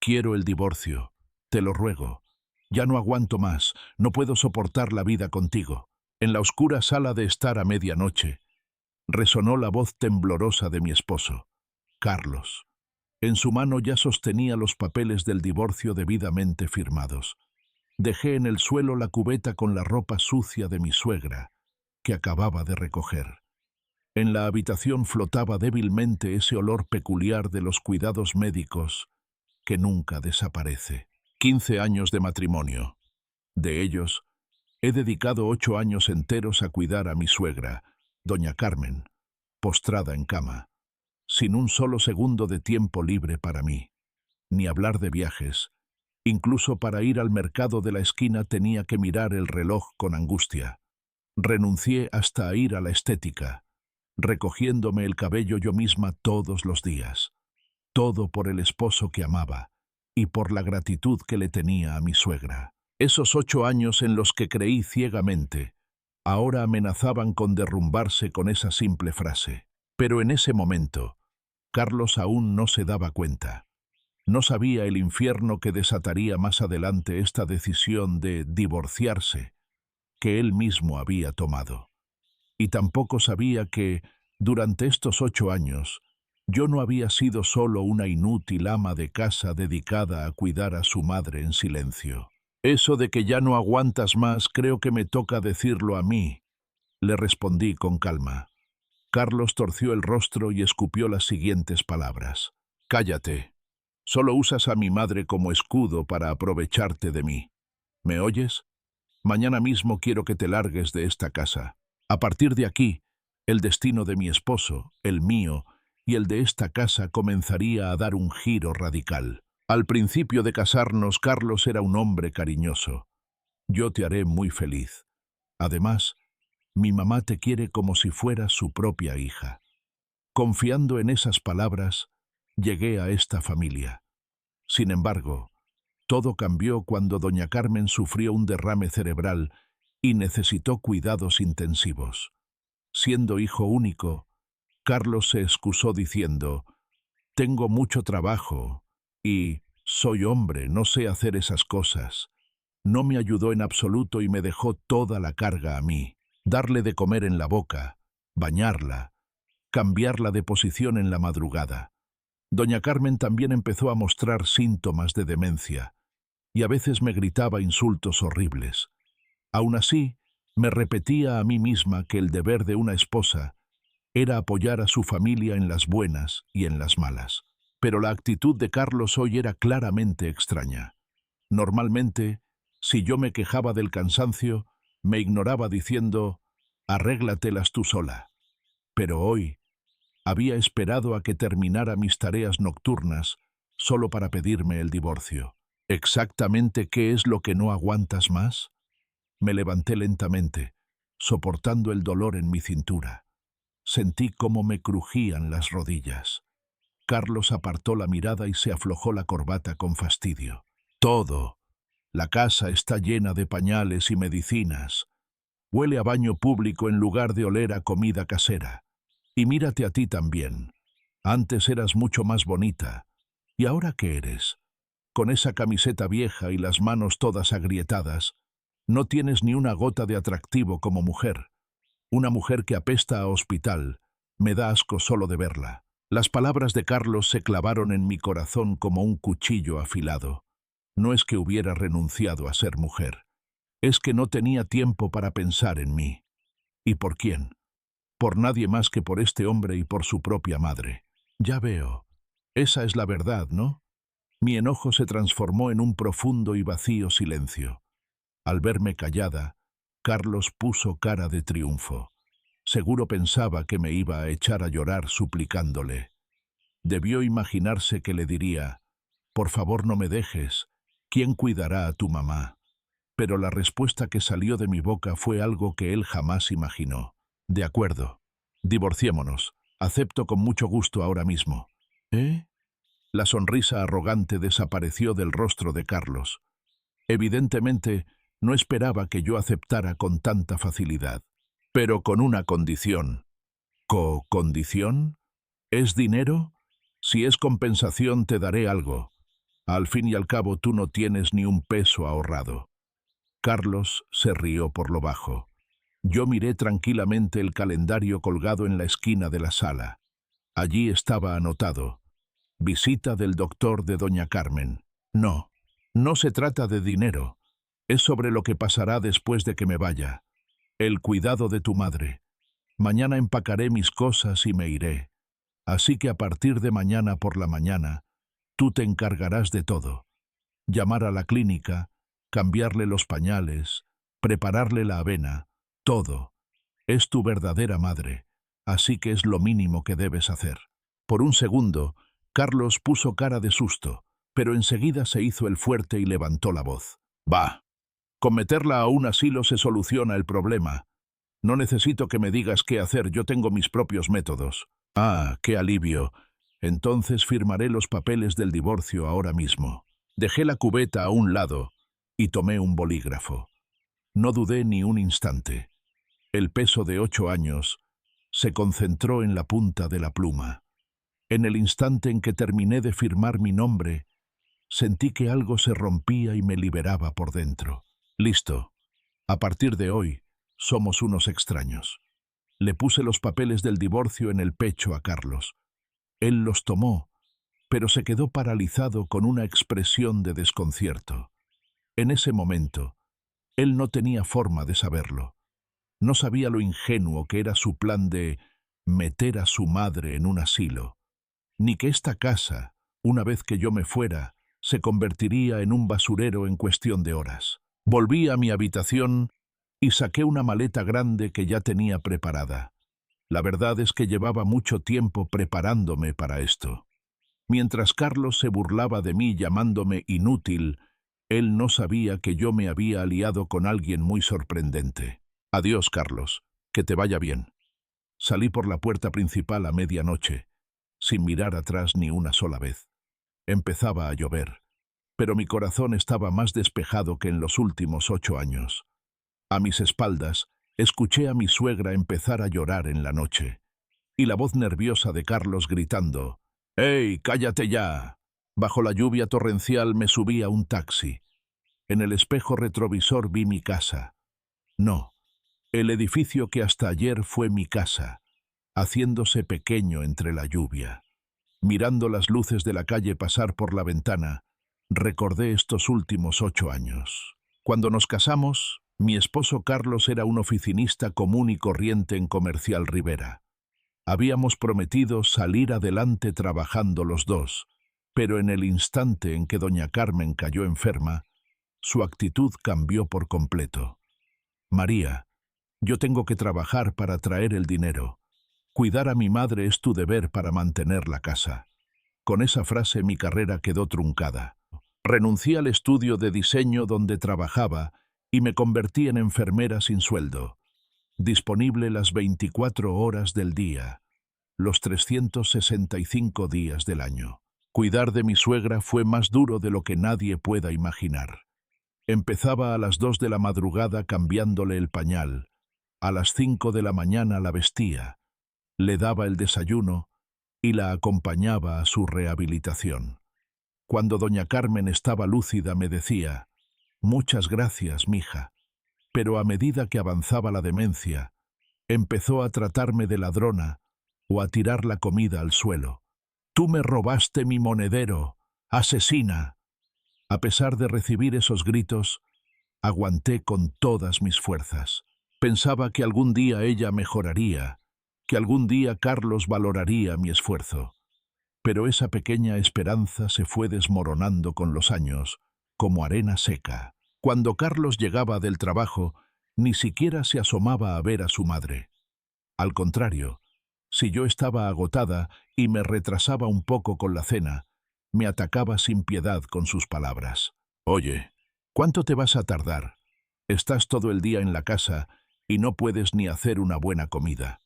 Quiero el divorcio. Te lo ruego. Ya no aguanto más. No puedo soportar la vida contigo. En la oscura sala de estar a medianoche, resonó la voz temblorosa de mi esposo, Carlos. En su mano ya sostenía los papeles del divorcio debidamente firmados. Dejé en el suelo la cubeta con la ropa sucia de mi suegra, que acababa de recoger. En la habitación flotaba débilmente ese olor peculiar de los cuidados médicos que nunca desaparece. 15 años de matrimonio. De ellos, he dedicado 8 años enteros a cuidar a mi suegra, doña Carmen, postrada en cama, sin un solo segundo de tiempo libre para mí, ni hablar de viajes. Incluso para ir al mercado de la esquina tenía que mirar el reloj con angustia. Renuncié hasta a ir a la estética, recogiéndome el cabello yo misma todos los días. Todo por el esposo que amaba y por la gratitud que le tenía a mi suegra. Esos 8 años en los que creí ciegamente, ahora amenazaban con derrumbarse con esa simple frase. Pero en ese momento, Carlos aún no se daba cuenta. No sabía el infierno que desataría más adelante esta decisión de divorciarse que él mismo había tomado. Y tampoco sabía que, durante estos 8 años, yo no había sido solo una inútil ama de casa dedicada a cuidar a su madre en silencio. Eso de que ya no aguantas más creo que me toca decirlo a mí, le respondí con calma. Carlos torció el rostro y escupió las siguientes palabras. Cállate. Solo usas a mi madre como escudo para aprovecharte de mí. ¿Me oyes? Mañana mismo quiero que te largues de esta casa. A partir de aquí, el destino de mi esposo, el mío y el de esta casa comenzaría a dar un giro radical. Al principio de casarnos, Carlos era un hombre cariñoso. Yo te haré muy feliz. Además, mi mamá te quiere como si fuera su propia hija. Confiando en esas palabras, llegué a esta familia. Sin embargo, todo cambió cuando doña Carmen sufrió un derrame cerebral y necesitó cuidados intensivos. Siendo hijo único, Carlos se excusó diciendo, «Tengo mucho trabajo y soy hombre, no sé hacer esas cosas». No me ayudó en absoluto y me dejó toda la carga a mí. Darle de comer en la boca, bañarla, cambiarla de posición en la madrugada. Doña Carmen también empezó a mostrar síntomas de demencia y a veces me gritaba insultos horribles. Aún así, me repetía a mí misma que el deber de una esposa era apoyar a su familia en las buenas y en las malas. Pero la actitud de Carlos hoy era claramente extraña. Normalmente, si yo me quejaba del cansancio, me ignoraba diciendo, «Arréglatelas tú sola». Pero hoy había esperado a que terminara mis tareas nocturnas solo para pedirme el divorcio. ¿Exactamente qué es lo que no aguantas más? Me levanté lentamente, soportando el dolor en mi cintura. Sentí cómo me crujían las rodillas. Carlos apartó la mirada y se aflojó la corbata con fastidio. Todo. La casa está llena de pañales y medicinas. Huele a baño público en lugar de oler a comida casera. Y mírate a ti también. Antes eras mucho más bonita. ¿Y ahora qué eres? Con esa camiseta vieja y las manos todas agrietadas, no tienes ni una gota de atractivo como mujer. Una mujer que apesta a hospital. Me da asco solo de verla. Las palabras de Carlos se clavaron en mi corazón como un cuchillo afilado. No es que hubiera renunciado a ser mujer. Es que no tenía tiempo para pensar en mí. ¿Y por quién? Por nadie más que por este hombre y por su propia madre. Ya veo. Esa es la verdad, ¿no? Mi enojo se transformó en un profundo y vacío silencio. Al verme callada, Carlos puso cara de triunfo. Seguro pensaba que me iba a echar a llorar suplicándole. Debió imaginarse que le diría, «Por favor no me dejes, ¿quién cuidará a tu mamá?». Pero la respuesta que salió de mi boca fue algo que él jamás imaginó. «De acuerdo, divorciémonos. Acepto con mucho gusto ahora mismo». ¿Eh? La sonrisa arrogante desapareció del rostro de Carlos. Evidentemente, no esperaba que yo aceptara con tanta facilidad. Pero con una condición. ¿Condición? ¿Es dinero? Si es compensación te daré algo. Al fin y al cabo tú no tienes ni un peso ahorrado. Carlos se rió por lo bajo. Yo miré tranquilamente el calendario colgado en la esquina de la sala. Allí estaba anotado: visita del doctor de doña Carmen. No, no se trata de dinero. Es sobre lo que pasará después de que me vaya. El cuidado de tu madre. Mañana empacaré mis cosas y me iré. Así que a partir de mañana por la mañana, tú te encargarás de todo. Llamar a la clínica, cambiarle los pañales, prepararle la avena, todo. Es tu verdadera madre, así que es lo mínimo que debes hacer. Por un segundo, Carlos puso cara de susto, pero enseguida se hizo el fuerte y levantó la voz. Va, con meterla a un asilo se soluciona el problema. No necesito que me digas qué hacer, yo tengo mis propios métodos. Ah, qué alivio. Entonces firmaré los papeles del divorcio ahora mismo. Dejé la cubeta a un lado y tomé un bolígrafo. No dudé ni un instante. El peso de 8 años se concentró en la punta de la pluma. En el instante en que terminé de firmar mi nombre, sentí que algo se rompía y me liberaba por dentro. Listo. A partir de hoy, somos unos extraños. Le puse los papeles del divorcio en el pecho a Carlos. Él los tomó, pero se quedó paralizado con una expresión de desconcierto. En ese momento, él no tenía forma de saberlo. No sabía lo ingenuo que era su plan de meter a su madre en un asilo, ni que esta casa, una vez que yo me fuera, se convertiría en un basurero en cuestión de horas. Volví a mi habitación y saqué una maleta grande que ya tenía preparada. La verdad es que llevaba mucho tiempo preparándome para esto. Mientras Carlos se burlaba de mí llamándome inútil, él no sabía que yo me había aliado con alguien muy sorprendente. Adiós, Carlos, que te vaya bien. Salí por la puerta principal a medianoche, sin mirar atrás ni una sola vez. Empezaba a llover, pero mi corazón estaba más despejado que en los últimos 8 años. A mis espaldas, escuché a mi suegra empezar a llorar en la noche, y la voz nerviosa de Carlos gritando: «¡Ey, cállate ya!». Bajo la lluvia torrencial me subí a un taxi. En el espejo retrovisor vi mi casa. No, el edificio que hasta ayer fue mi casa, haciéndose pequeño entre la lluvia. Mirando las luces de la calle pasar por la ventana, recordé estos últimos 8 años. Cuando nos casamos, mi esposo Carlos era un oficinista común y corriente en Comercial Rivera. Habíamos prometido salir adelante trabajando los dos, pero en el instante en que doña Carmen cayó enferma, su actitud cambió por completo. «María, yo tengo que trabajar para traer el dinero. Cuidar a mi madre es tu deber para mantener la casa». Con esa frase mi carrera quedó truncada. Renuncié al estudio de diseño donde trabajaba y me convertí en enfermera sin sueldo, disponible las 24 horas del día, los 365 días del año. Cuidar de mi suegra fue más duro de lo que nadie pueda imaginar. Empezaba a las 2 de la madrugada cambiándole el pañal, a las 5 de la mañana la vestía, le daba el desayuno y la acompañaba a su rehabilitación. Cuando doña Carmen estaba lúcida me decía: «Muchas gracias, mija», pero a medida que avanzaba la demencia, empezó a tratarme de ladrona o a tirar la comida al suelo. «Tú me robaste mi monedero, asesina». A pesar de recibir esos gritos, aguanté con todas mis fuerzas. Pensaba que algún día ella mejoraría, que algún día Carlos valoraría mi esfuerzo. Pero esa pequeña esperanza se fue desmoronando con los años, como arena seca. Cuando Carlos llegaba del trabajo, ni siquiera se asomaba a ver a su madre. Al contrario, si yo estaba agotada y me retrasaba un poco con la cena, me atacaba sin piedad con sus palabras. «Oye, ¿cuánto te vas a tardar? Estás todo el día en la casa y no puedes ni hacer una buena comida.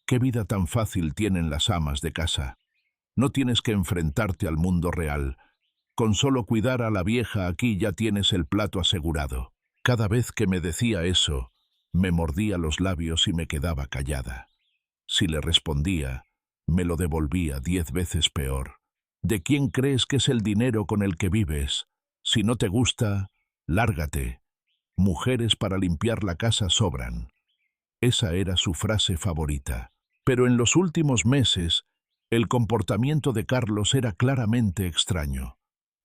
¿Qué vida tan fácil tienen las amas de casa? No tienes que enfrentarte al mundo real. Con solo cuidar a la vieja aquí ya tienes el plato asegurado». Cada vez que me decía eso, me mordía los labios y me quedaba callada. Si le respondía, me lo devolvía 10 veces peor. ¿De quién crees que es el dinero con el que vives? Si no te gusta, lárgate. Mujeres para limpiar la casa sobran. Esa era su frase favorita. Pero en los últimos meses, el comportamiento de Carlos era claramente extraño.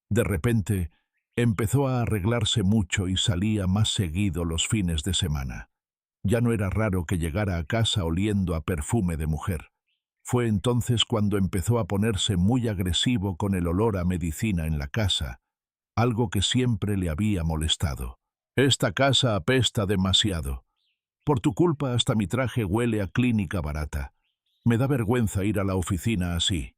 De repente, empezó a arreglarse mucho y salía más seguido los fines de semana. Ya no era raro que llegara a casa oliendo a perfume de mujer. Fue entonces cuando empezó a ponerse muy agresivo con el olor a medicina en la casa, algo que siempre le había molestado. Esta casa apesta demasiado. Por tu culpa hasta mi traje huele a clínica barata. Me da vergüenza ir a la oficina así.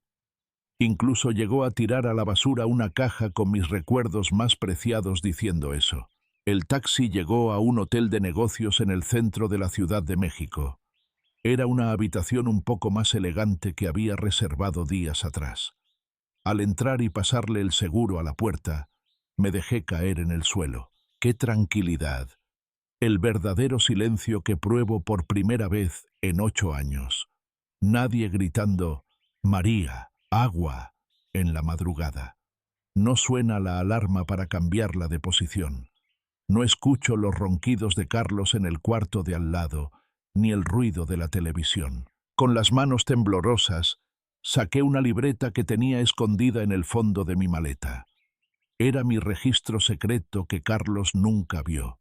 Incluso llegó a tirar a la basura una caja con mis recuerdos más preciados diciendo eso. El taxi llegó a un hotel de negocios en el centro de la Ciudad de México. Era una habitación un poco más elegante que había reservado días atrás. Al entrar y pasarle el seguro a la puerta, me dejé caer en el suelo. ¡Qué tranquilidad! El verdadero silencio que pruebo por primera vez en 8 años. Nadie gritando, «María, agua», en la madrugada. No suena la alarma para cambiarla de posición. No escucho los ronquidos de Carlos en el cuarto de al lado, ni el ruido de la televisión. Con las manos temblorosas, saqué una libreta que tenía escondida en el fondo de mi maleta. Era mi registro secreto que Carlos nunca vio.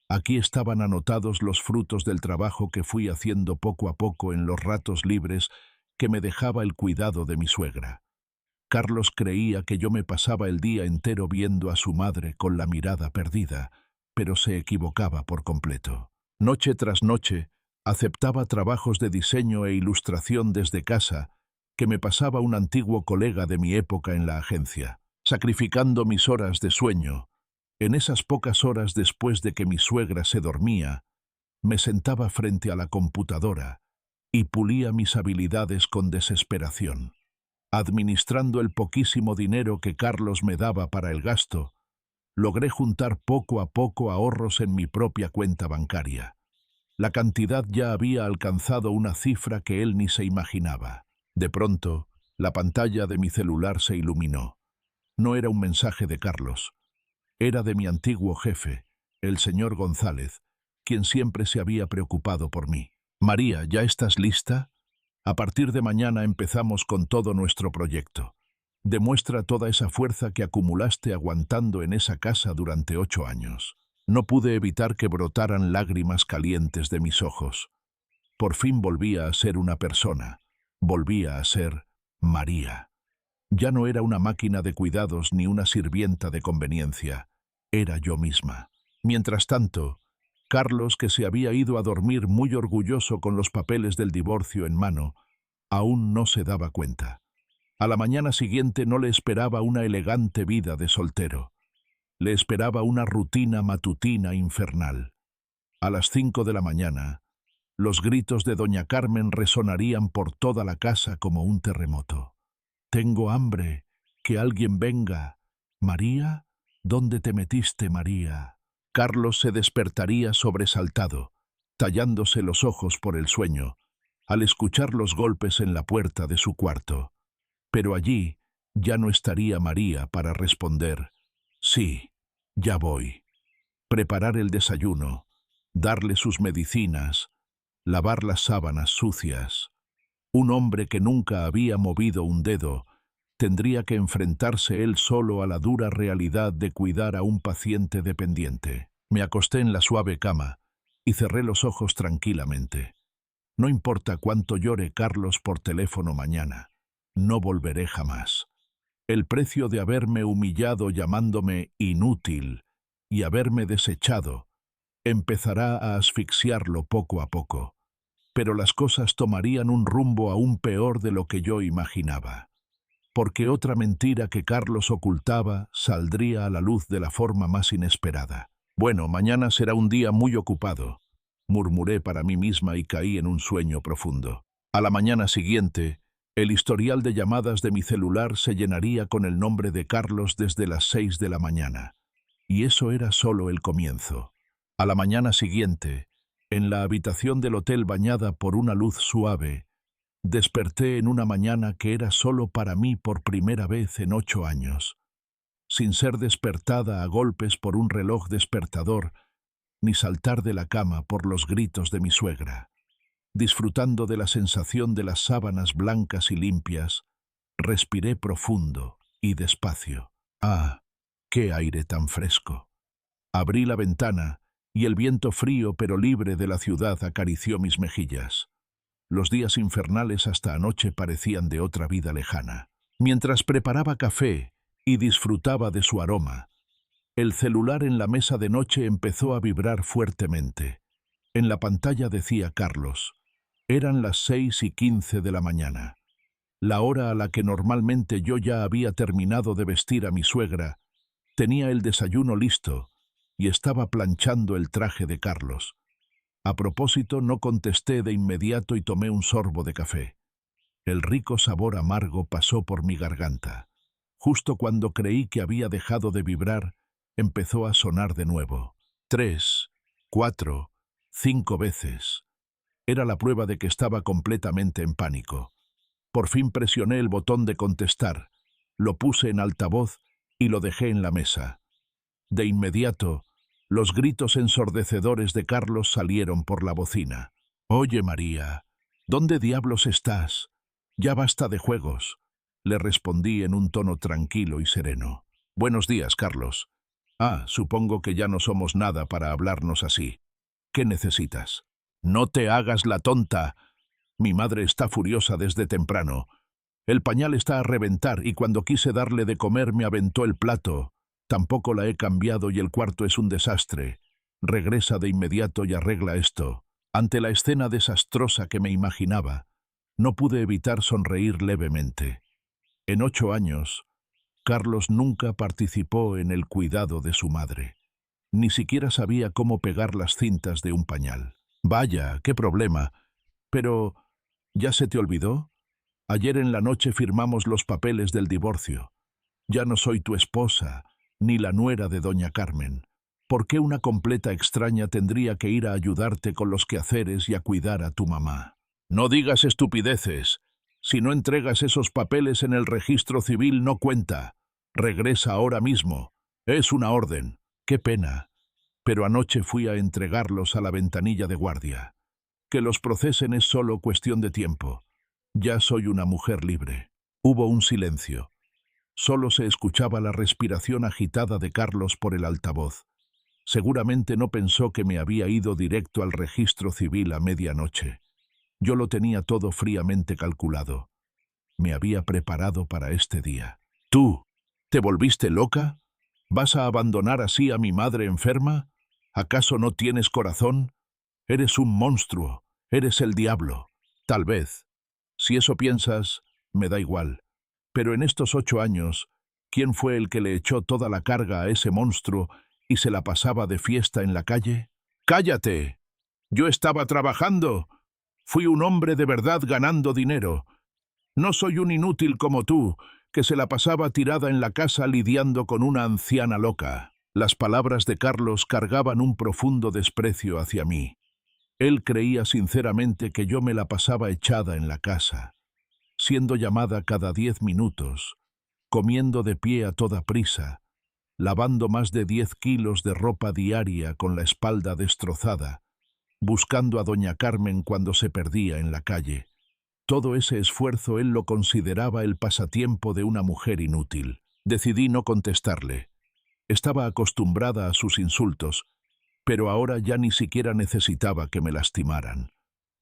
Aquí estaban anotados los frutos del trabajo que fui haciendo poco a poco en los ratos libres que me dejaba el cuidado de mi suegra. Carlos creía que yo me pasaba el día entero viendo a su madre con la mirada perdida, pero se equivocaba por completo. Noche tras noche, aceptaba trabajos de diseño e ilustración desde casa que me pasaba un antiguo colega de mi época en la agencia, sacrificando mis horas de sueño. En esas pocas horas después de que mi suegra se dormía, me sentaba frente a la computadora y pulía mis habilidades con desesperación. Administrando el poquísimo dinero que Carlos me daba para el gasto, logré juntar poco a poco ahorros en mi propia cuenta bancaria. La cantidad ya había alcanzado una cifra que él ni se imaginaba. De pronto, la pantalla de mi celular se iluminó. No era un mensaje de Carlos. Era de mi antiguo jefe, el señor González, quien siempre se había preocupado por mí. «María, ¿ya estás lista? A partir de mañana empezamos con todo nuestro proyecto. Demuestra toda esa fuerza que acumulaste aguantando en esa casa durante 8 años». No pude evitar que brotaran lágrimas calientes de mis ojos. Por fin volvía a ser una persona. Volvía a ser María. Ya no era una máquina de cuidados ni una sirvienta de conveniencia. Era yo misma. Mientras tanto, Carlos, que se había ido a dormir muy orgulloso con los papeles del divorcio en mano, aún no se daba cuenta. A la mañana siguiente no le esperaba una elegante vida de soltero. Le esperaba una rutina matutina infernal. A las 5 de la mañana, los gritos de doña Carmen resonarían por toda la casa como un terremoto. «Tengo hambre, que alguien venga. María, ¿dónde te metiste, María?» Carlos se despertaría sobresaltado, tallándose los ojos por el sueño, al escuchar los golpes en la puerta de su cuarto. Pero allí ya no estaría María para responder, «Sí, ya voy». Preparar el desayuno, darle sus medicinas, lavar las sábanas sucias. Un hombre que nunca había movido un dedo tendría que enfrentarse él solo a la dura realidad de cuidar a un paciente dependiente. Me acosté en la suave cama y cerré los ojos tranquilamente. No importa cuánto llore Carlos por teléfono mañana, no volveré jamás. El precio de haberme humillado llamándome inútil y haberme desechado empezará a asfixiarlo poco a poco, pero las cosas tomarían un rumbo aún peor de lo que yo imaginaba, porque otra mentira que Carlos ocultaba saldría a la luz de la forma más inesperada. «Bueno, mañana será un día muy ocupado», murmuré para mí misma y caí en un sueño profundo. A la mañana siguiente, el historial de llamadas de mi celular se llenaría con el nombre de Carlos desde las 6 de la mañana. Y eso era solo el comienzo. A la mañana siguiente, en la habitación del hotel bañada por una luz suave, Desperté en una mañana que era solo para mí por primera vez en 8 años, sin ser despertada a golpes por un reloj despertador, ni saltar de la cama por los gritos de mi suegra. Disfrutando de la sensación de las sábanas blancas y limpias, respiré profundo y despacio. ¡Ah! ¡Qué aire tan fresco! Abrí la ventana y el viento frío pero libre de la ciudad acarició mis mejillas. Los días infernales hasta anoche parecían de otra vida lejana. Mientras preparaba café y disfrutaba de su aroma, el celular en la mesa de noche empezó a vibrar fuertemente. En la pantalla decía Carlos. Eran las 6:15 de la mañana, la hora a la que normalmente yo ya había terminado de vestir a mi suegra. Tenía el desayuno listo y estaba planchando el traje de Carlos. A propósito, no contesté de inmediato y tomé un sorbo de café. El rico sabor amargo pasó por mi garganta. Justo cuando creí que había dejado de vibrar, empezó a sonar de nuevo. 3, 4, 5 veces. Era la prueba de que estaba completamente en pánico. Por fin presioné el botón de contestar, lo puse en altavoz y lo dejé en la mesa. De inmediato, los gritos ensordecedores de Carlos salieron por la bocina. «Oye, María, ¿dónde diablos estás? Ya basta de juegos», le respondí en un tono tranquilo y sereno. «Buenos días, Carlos. Ah, supongo que ya no somos nada para hablarnos así. ¿Qué necesitas?» «No te hagas la tonta. Mi madre está furiosa desde temprano. El pañal está a reventar y cuando quise darle de comer me aventó el plato. Tampoco la he cambiado y el cuarto es un desastre. Regresa de inmediato y arregla esto». Ante la escena desastrosa que me imaginaba, no pude evitar sonreír levemente. En 8 años, Carlos nunca participó en el cuidado de su madre. Ni siquiera sabía cómo pegar las cintas de un pañal. «Vaya, qué problema. Pero, ¿ya se te olvidó? Ayer en la noche firmamos los papeles del divorcio. Ya no soy tu esposa, ni la nuera de doña Carmen. ¿Por qué una completa extraña tendría que ir a ayudarte con los quehaceres y a cuidar a tu mamá? No digas estupideces. Si no entregas esos papeles en el registro civil no cuenta. Regresa ahora mismo. Es una orden. Qué pena. Pero anoche fui a entregarlos a la ventanilla de guardia. Que los procesen es solo cuestión de tiempo. Ya soy una mujer libre». Hubo un silencio. Solo se escuchaba la respiración agitada de Carlos por el altavoz. Seguramente no pensó que me había ido directo al registro civil a medianoche. Yo lo tenía todo fríamente calculado. Me había preparado para este día. «¿Tú? ¿Te volviste loca? ¿Vas a abandonar así a mi madre enferma? ¿Acaso no tienes corazón? Eres un monstruo, eres el diablo». Tal vez. Si eso piensas, me da igual. Pero en estos 8 años, ¿quién fue el que le echó toda la carga a ese monstruo y se la pasaba de fiesta en la calle? «¡Cállate! Yo estaba trabajando. Fui un hombre de verdad ganando dinero. No soy un inútil como tú, que se la pasaba tirada en la casa lidiando con una anciana loca». Las palabras de Carlos cargaban un profundo desprecio hacia mí. Él creía sinceramente que yo me la pasaba echada en la casa, siendo llamada cada 10 minutos, comiendo de pie a toda prisa, lavando más de 10 kilos de ropa diaria con la espalda destrozada, buscando a doña Carmen cuando se perdía en la calle. Todo ese esfuerzo él lo consideraba el pasatiempo de una mujer inútil. Decidí no contestarle. Estaba acostumbrada a sus insultos, pero ahora ya ni siquiera necesitaba que me lastimaran.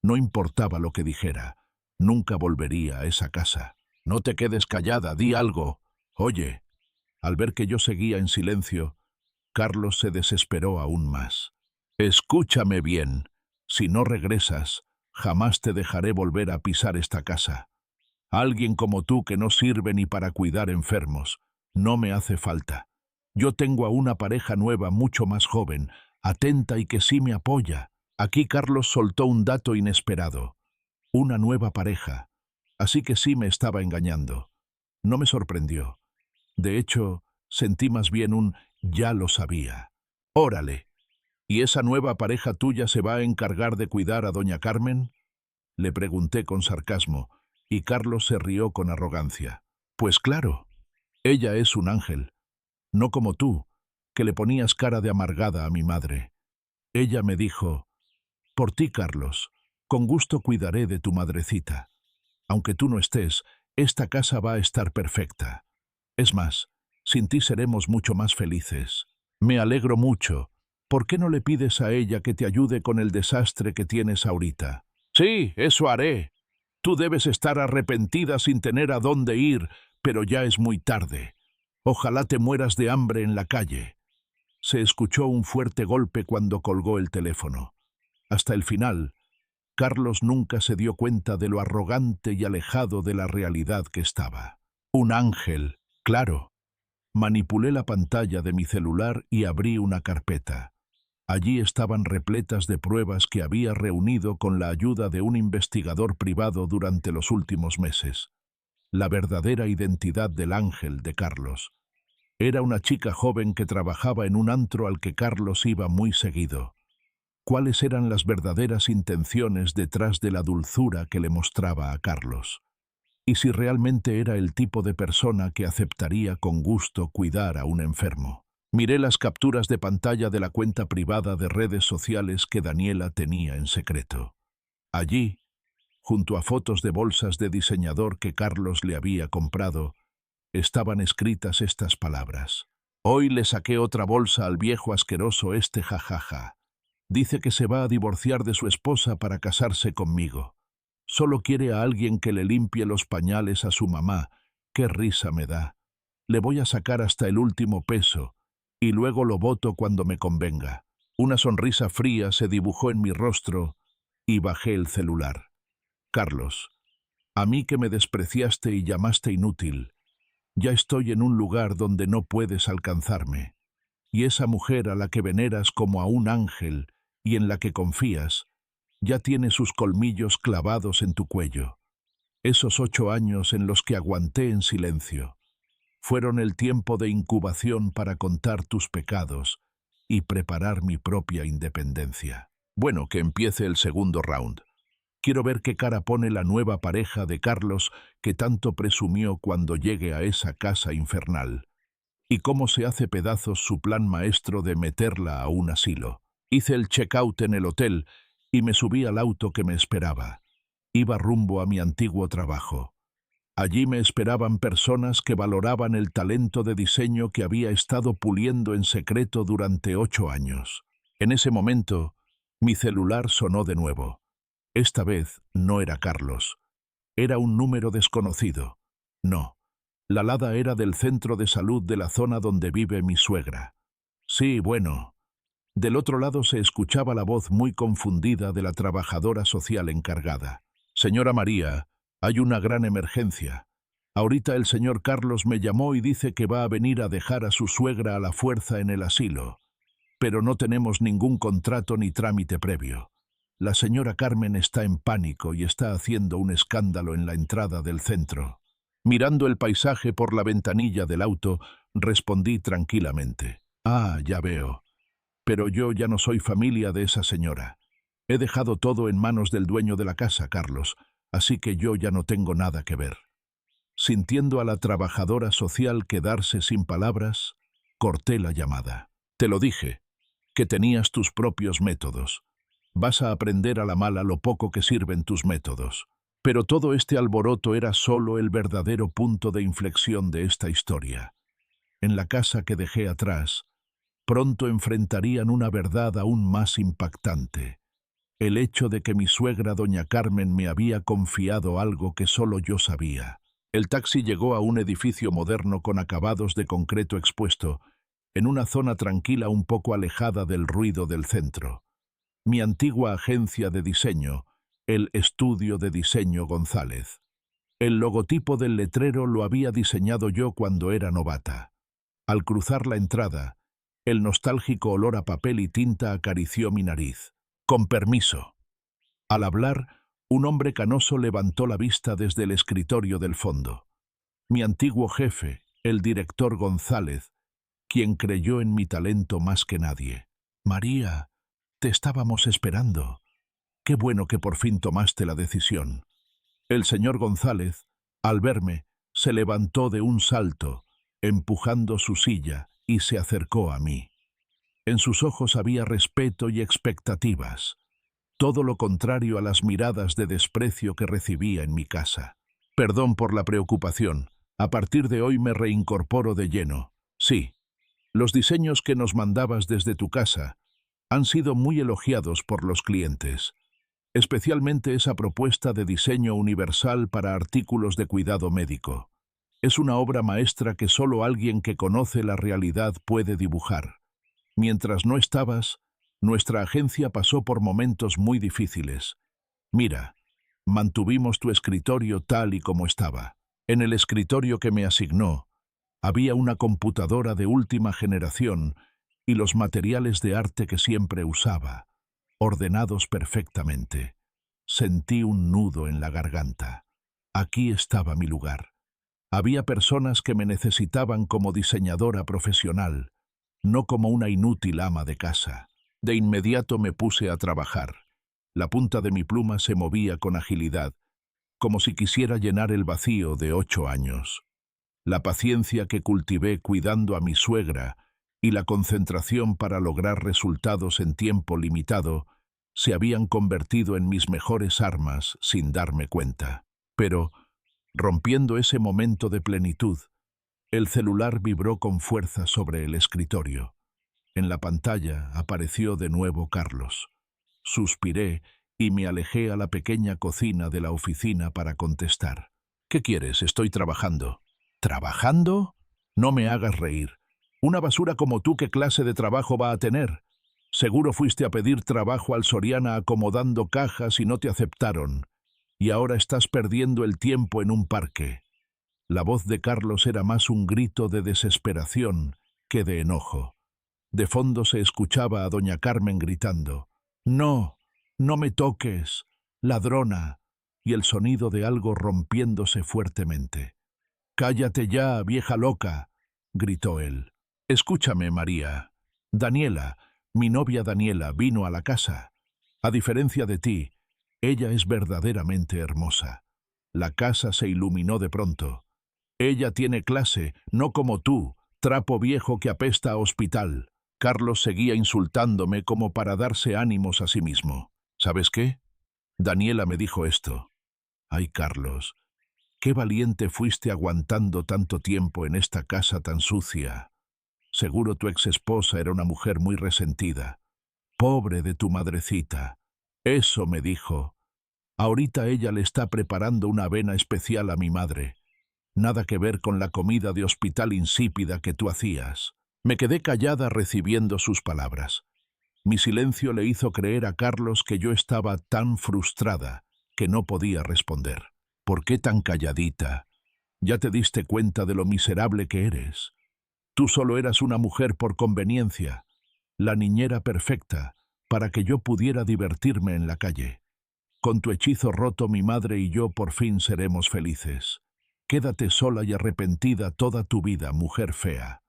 No importaba lo que dijera, nunca volvería a esa casa. «No te quedes callada, di algo. Oye». Al ver que yo seguía en silencio, Carlos se desesperó aún más. «Escúchame bien. Si no regresas, jamás te dejaré volver a pisar esta casa. Alguien como tú que no sirve ni para cuidar enfermos, no me hace falta. Yo tengo a una pareja nueva mucho más joven, atenta y que sí me apoya». Aquí Carlos soltó un dato inesperado. Una nueva pareja. Así que sí me estaba engañando. No me sorprendió. De hecho, sentí más bien un «ya lo sabía». «Órale. ¿Y esa nueva pareja tuya se va a encargar de cuidar a doña Carmen?». Le pregunté con sarcasmo, y Carlos se rió con arrogancia. Pues claro, ella es un ángel, no como tú, que le ponías cara de amargada a mi madre. Ella me dijo: por ti, Carlos, con gusto cuidaré de tu madrecita. Aunque tú no estés, esta casa va a estar perfecta. Es más, sin ti seremos mucho más felices. Me alegro mucho. ¿Por qué no le pides a ella que te ayude con el desastre que tienes ahorita? Sí, eso haré. Tú debes estar arrepentida sin tener a dónde ir, pero ya es muy tarde. Ojalá te mueras de hambre en la calle. Se escuchó un fuerte golpe cuando colgó el teléfono. Hasta el final, Carlos nunca se dio cuenta de lo arrogante y alejado de la realidad que estaba. Un ángel, claro. Manipulé la pantalla de mi celular y abrí una carpeta. Allí estaban repletas de pruebas que había reunido con la ayuda de un investigador privado durante los últimos meses. La verdadera identidad del ángel de Carlos. Era una chica joven que trabajaba en un antro al que Carlos iba muy seguido. ¿Cuáles eran las verdaderas intenciones detrás de la dulzura que le mostraba a Carlos? ¿Y si realmente era el tipo de persona que aceptaría con gusto cuidar a un enfermo? Miré las capturas de pantalla de la cuenta privada de redes sociales que Daniela tenía en secreto. Allí, junto a fotos de bolsas de diseñador que Carlos le había comprado, estaban escritas estas palabras. Hoy le saqué otra bolsa al viejo asqueroso este, jajaja. Dice que se va a divorciar de su esposa para casarse conmigo. Solo quiere a alguien que le limpie los pañales a su mamá. ¡Qué risa me da! Le voy a sacar hasta el último peso, y luego lo boto cuando me convenga. Una sonrisa fría se dibujó en mi rostro, y bajé el celular. Carlos, a mí que me despreciaste y llamaste inútil, ya estoy en un lugar donde no puedes alcanzarme. Y esa mujer a la que veneras como a un ángel y en la que confías, ya tiene sus colmillos clavados en tu cuello. Esos 8 años en los que aguanté en silencio fueron el tiempo de incubación para contar tus pecados y preparar mi propia independencia. Bueno, que empiece el segundo round. Quiero ver qué cara pone la nueva pareja de Carlos que tanto presumió cuando llegue a esa casa infernal. Y cómo se hace pedazos su plan maestro de meterla a un asilo. Hice el check-out en el hotel y me subí al auto que me esperaba. Iba rumbo a mi antiguo trabajo. Allí me esperaban personas que valoraban el talento de diseño que había estado puliendo en secreto durante 8 años. En ese momento, mi celular sonó de nuevo. Esta vez no era Carlos. Era un número desconocido. No. La lada era del centro de salud de la zona donde vive mi suegra. Sí, bueno. Del otro lado se escuchaba la voz muy confundida de la trabajadora social encargada. Señora María, hay una gran emergencia. Ahorita el señor Carlos me llamó y dice que va a venir a dejar a su suegra a la fuerza en el asilo. Pero no tenemos ningún contrato ni trámite previo. La señora Carmen está en pánico y está haciendo un escándalo en la entrada del centro. Mirando el paisaje por la ventanilla del auto, respondí tranquilamente. Ah, ya veo. Pero yo ya no soy familia de esa señora. He dejado todo en manos del dueño de la casa, Carlos, así que yo ya no tengo nada que ver. Sintiendo a la trabajadora social quedarse sin palabras, corté la llamada. Te lo dije, que tenías tus propios métodos. Vas a aprender a la mala lo poco que sirven tus métodos. Pero todo este alboroto era solo el verdadero punto de inflexión de esta historia. En la casa que dejé atrás, pronto enfrentarían una verdad aún más impactante. El hecho de que mi suegra doña Carmen me había confiado algo que solo yo sabía. El taxi llegó a un edificio moderno con acabados de concreto expuesto, en una zona tranquila un poco alejada del ruido del centro. Mi antigua agencia de diseño, el Estudio de Diseño González. El logotipo del letrero lo había diseñado yo cuando era novata. Al cruzar la entrada, el nostálgico olor a papel y tinta acarició mi nariz. Con permiso. Al hablar, un hombre canoso levantó la vista desde el escritorio del fondo. Mi antiguo jefe, el director González, quien creyó en mi talento más que nadie. María, te estábamos esperando. Qué bueno que por fin tomaste la decisión. El señor González, al verme, se levantó de un salto, empujando su silla, y se acercó a mí. En sus ojos había respeto y expectativas, todo lo contrario a las miradas de desprecio que recibía en mi casa. Perdón por la preocupación. A partir de hoy me reincorporo de lleno. Sí, los diseños que nos mandabas desde tu casa han sido muy elogiados por los clientes, especialmente esa propuesta de diseño universal para artículos de cuidado médico. Es una obra maestra que solo alguien que conoce la realidad puede dibujar. Mientras no estabas, nuestra agencia pasó por momentos muy difíciles. Mira, mantuvimos tu escritorio tal y como estaba. En el escritorio que me asignó, había una computadora de última generación y los materiales de arte que siempre usaba, ordenados perfectamente. Sentí un nudo en la garganta. Aquí estaba mi lugar. Había personas que me necesitaban como diseñadora profesional, no como una inútil ama de casa. De inmediato me puse a trabajar. La punta de mi pluma se movía con agilidad, como si quisiera llenar el vacío de 8 años. La paciencia que cultivé cuidando a mi suegra y la concentración para lograr resultados en tiempo limitado se habían convertido en mis mejores armas sin darme cuenta. Pero, rompiendo ese momento de plenitud, el celular vibró con fuerza sobre el escritorio. En la pantalla apareció de nuevo Carlos. Suspiré y me alejé a la pequeña cocina de la oficina para contestar. ¿Qué quieres? Estoy trabajando. ¿Trabajando? No me hagas reír. Una basura como tú, ¿qué clase de trabajo va a tener? Seguro fuiste a pedir trabajo al Soriana acomodando cajas y no te aceptaron. Y ahora estás perdiendo el tiempo en un parque. La voz de Carlos era más un grito de desesperación que de enojo. De fondo se escuchaba a doña Carmen gritando: «No, no me toques, ladrona», y el sonido de algo rompiéndose fuertemente. «Cállate ya, vieja loca», gritó él. «Escúchame, María. Daniela, mi novia Daniela, vino a la casa. A diferencia de ti, ella es verdaderamente hermosa». La casa se iluminó de pronto. «Ella tiene clase, no como tú, trapo viejo que apesta a hospital». Carlos seguía insultándome como para darse ánimos a sí mismo. ¿Sabes qué? Daniela me dijo esto. «Ay, Carlos, qué valiente fuiste aguantando tanto tiempo en esta casa tan sucia. Seguro tu exesposa era una mujer muy resentida. Pobre de tu madrecita». Eso me dijo. «Ahorita ella le está preparando una avena especial a mi madre. Nada que ver con la comida de hospital insípida que tú hacías». Me quedé callada recibiendo sus palabras. Mi silencio le hizo creer a Carlos que yo estaba tan frustrada que no podía responder. «¿Por qué tan calladita? Ya te diste cuenta de lo miserable que eres. Tú solo eras una mujer por conveniencia, la niñera perfecta, para que yo pudiera divertirme en la calle. Con tu hechizo roto mi madre y yo por fin seremos felices. Quédate sola y arrepentida toda tu vida, mujer fea».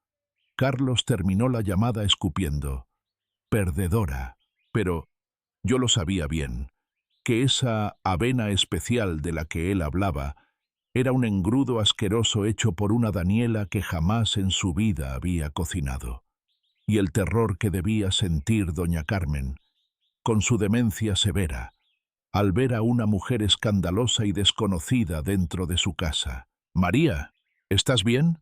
Carlos terminó la llamada escupiendo. «Perdedora». Pero yo lo sabía bien, que esa avena especial de la que él hablaba era un engrudo asqueroso hecho por una Daniela que jamás en su vida había cocinado. Y el terror que debía sentir doña Carmen, con su demencia severa, al ver a una mujer escandalosa y desconocida dentro de su casa. «María, ¿estás bien?».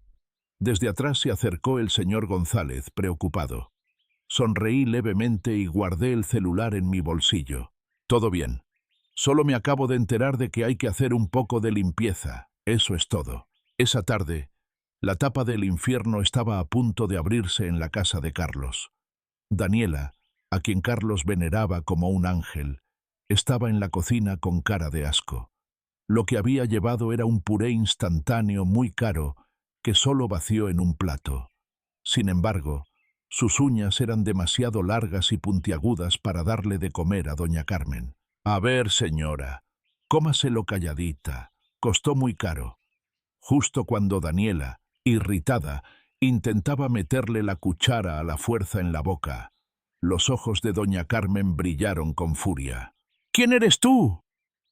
Desde atrás se acercó el señor González, preocupado. Sonreí levemente y guardé el celular en mi bolsillo. «Todo bien. Solo me acabo de enterar de que hay que hacer un poco de limpieza. Eso es todo». Esa tarde, la tapa del infierno estaba a punto de abrirse en la casa de Carlos. Daniela, a quien Carlos veneraba como un ángel, estaba en la cocina con cara de asco. Lo que había llevado era un puré instantáneo muy caro que solo vació en un plato. Sin embargo, sus uñas eran demasiado largas y puntiagudas para darle de comer a doña Carmen. «A ver, señora, cómaselo calladita. Costó muy caro». Justo cuando Daniela, irritada, intentaba meterle la cuchara a la fuerza en la boca, los ojos de doña Carmen brillaron con furia. ¿Quién eres tú?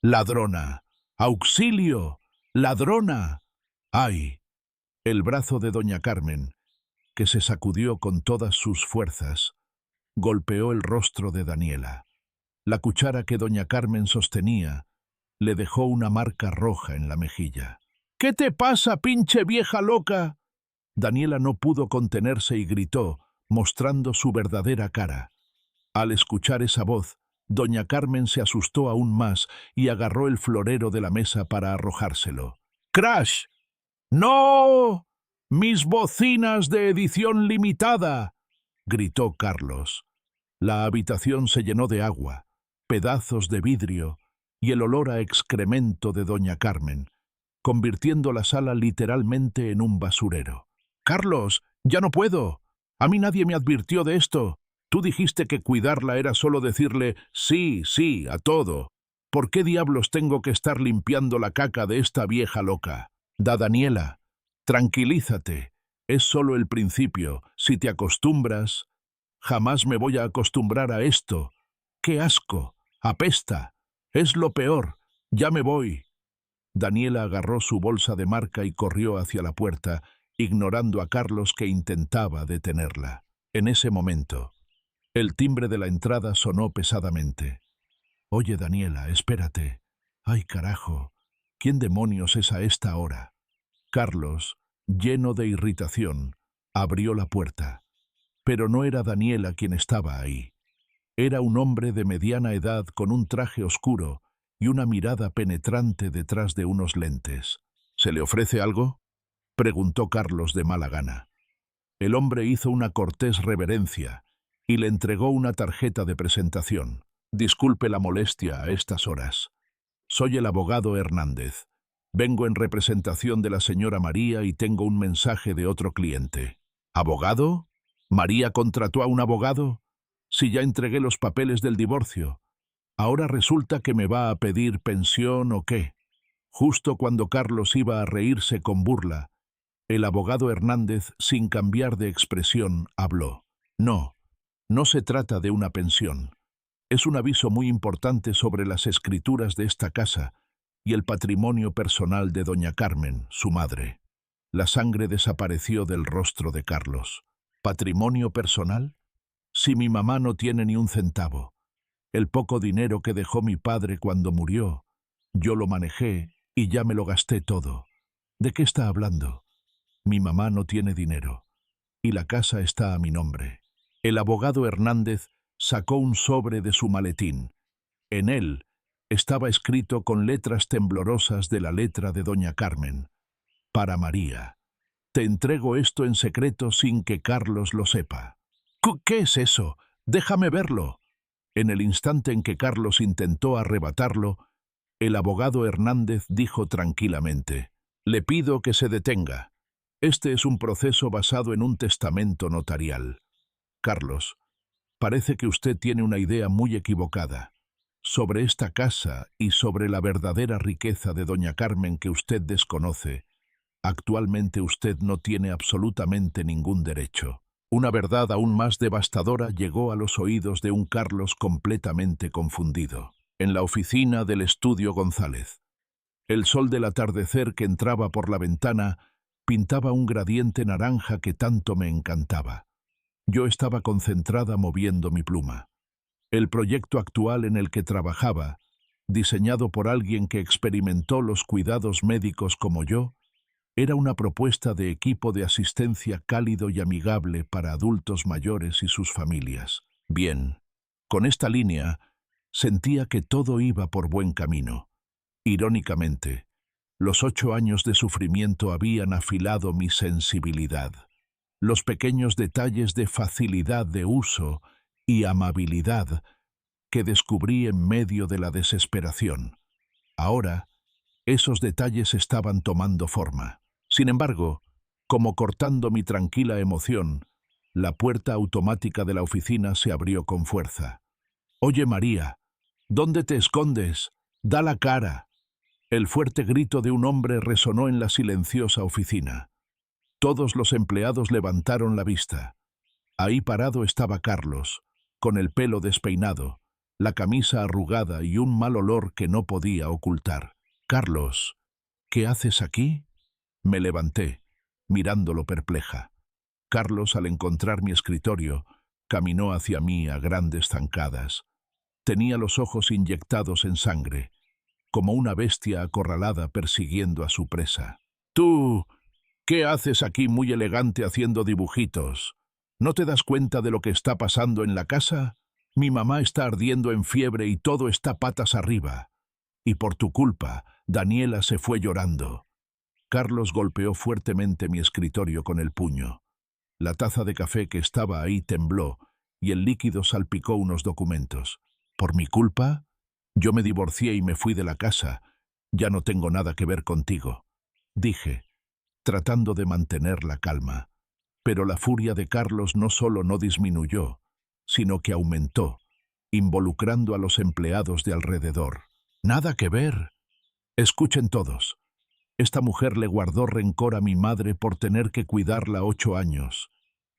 Ladrona. ¡Auxilio! ¡Ladrona! ¡Ay! El brazo de doña Carmen, que se sacudió con todas sus fuerzas, golpeó el rostro de Daniela. La cuchara que doña Carmen sostenía le dejó una marca roja en la mejilla. ¿Qué te pasa, pinche vieja loca? Daniela no pudo contenerse y gritó, mostrando su verdadera cara. Al escuchar esa voz, doña Carmen se asustó aún más y agarró el florero de la mesa para arrojárselo. ¡Crash! ¡No! ¡Mis bocinas de edición limitada!, gritó Carlos. La habitación se llenó de agua, pedazos de vidrio y el olor a excremento de doña Carmen, convirtiendo la sala literalmente en un basurero. «Carlos, ya no puedo. A mí nadie me advirtió de esto. Tú dijiste que cuidarla era solo decirle sí, sí, a todo. ¿Por qué diablos tengo que estar limpiando la caca de esta vieja loca? Daniela, tranquilízate. Es solo el principio. Si te acostumbras... Jamás me voy a acostumbrar a esto. ¡Qué asco! ¡Apesta! Es lo peor. Ya me voy». Daniela agarró su bolsa de marca y corrió hacia la puerta, ignorando a Carlos, que intentaba detenerla. En ese momento, el timbre de la entrada sonó pesadamente. «Oye, Daniela, espérate. ¡Ay, carajo! ¿Quién demonios es a esta hora?» Carlos, lleno de irritación, abrió la puerta. Pero no era Daniela quien estaba ahí. Era un hombre de mediana edad con un traje oscuro y una mirada penetrante detrás de unos lentes. «¿Se le ofrece algo?», preguntó Carlos de mala gana. El hombre hizo una cortés reverencia y le entregó una tarjeta de presentación. «Disculpe la molestia a estas horas. Soy el abogado Hernández. Vengo en representación de la señora María y tengo un mensaje de otro cliente». «¿Abogado? ¿María contrató a un abogado? Si ya entregué los papeles del divorcio. ¿Ahora resulta que me va a pedir pensión o qué?». Justo cuando Carlos iba a reírse con burla, el abogado Hernández, sin cambiar de expresión, habló. «No, no se trata de una pensión. Es un aviso muy importante sobre las escrituras de esta casa y el patrimonio personal de doña Carmen, su madre». La sangre desapareció del rostro de Carlos. «¿Patrimonio personal? Si mi mamá no tiene ni un centavo. El poco dinero que dejó mi padre cuando murió, yo lo manejé y ya me lo gasté todo. ¿De qué está hablando? Mi mamá no tiene dinero y la casa está a mi nombre». El abogado Hernández sacó un sobre de su maletín. En él estaba escrito con letras temblorosas de la letra de doña Carmen. «Para María. Te entrego esto en secreto sin que Carlos lo sepa». «¿Qué es eso? Déjame verlo». En el instante en que Carlos intentó arrebatarlo, el abogado Hernández dijo tranquilamente: «Le pido que se detenga. Este es un proceso basado en un testamento notarial. Carlos, parece que usted tiene una idea muy equivocada sobre esta casa y sobre la verdadera riqueza de doña Carmen que usted desconoce. Actualmente usted no tiene absolutamente ningún derecho». Una verdad aún más devastadora llegó a los oídos de un Carlos completamente confundido. En la oficina del estudio González, el sol del atardecer que entraba por la ventana pintaba un gradiente naranja que tanto me encantaba. Yo estaba concentrada moviendo mi pluma. El proyecto actual en el que trabajaba, diseñado por alguien que experimentó los cuidados médicos como yo, era una propuesta de equipo de asistencia cálido y amigable para adultos mayores y sus familias. Bien, con esta línea sentía que todo iba por buen camino. Irónicamente, los 8 años de sufrimiento habían afilado mi sensibilidad. Los pequeños detalles de facilidad de uso y amabilidad que descubrí en medio de la desesperación. Ahora, esos detalles estaban tomando forma. Sin embargo, como cortando mi tranquila emoción, la puerta automática de la oficina se abrió con fuerza. «Oye, María, ¿dónde te escondes? ¡Da la cara!». El fuerte grito de un hombre resonó en la silenciosa oficina. Todos los empleados levantaron la vista. Ahí parado estaba Carlos, con el pelo despeinado, la camisa arrugada y un mal olor que no podía ocultar. «Carlos, ¿qué haces aquí?». Me levanté, mirándolo perpleja. Carlos, al encontrar mi escritorio, caminó hacia mí a grandes zancadas. Tenía los ojos inyectados en sangre, como una bestia acorralada persiguiendo a su presa. «Tú, ¿qué haces aquí muy elegante haciendo dibujitos? ¿No te das cuenta de lo que está pasando en la casa? Mi mamá está ardiendo en fiebre y todo está patas arriba. Y por tu culpa, Daniela se fue llorando». Carlos golpeó fuertemente mi escritorio con el puño. La taza de café que estaba ahí tembló y el líquido salpicó unos documentos. «¿Por mi culpa? Yo me divorcié y me fui de la casa. Ya no tengo nada que ver contigo», dije, tratando de mantener la calma. Pero la furia de Carlos no solo no disminuyó, sino que aumentó, involucrando a los empleados de alrededor. «Nada que ver. Escuchen todos. Esta mujer le guardó rencor a mi madre por tener que cuidarla 8 años,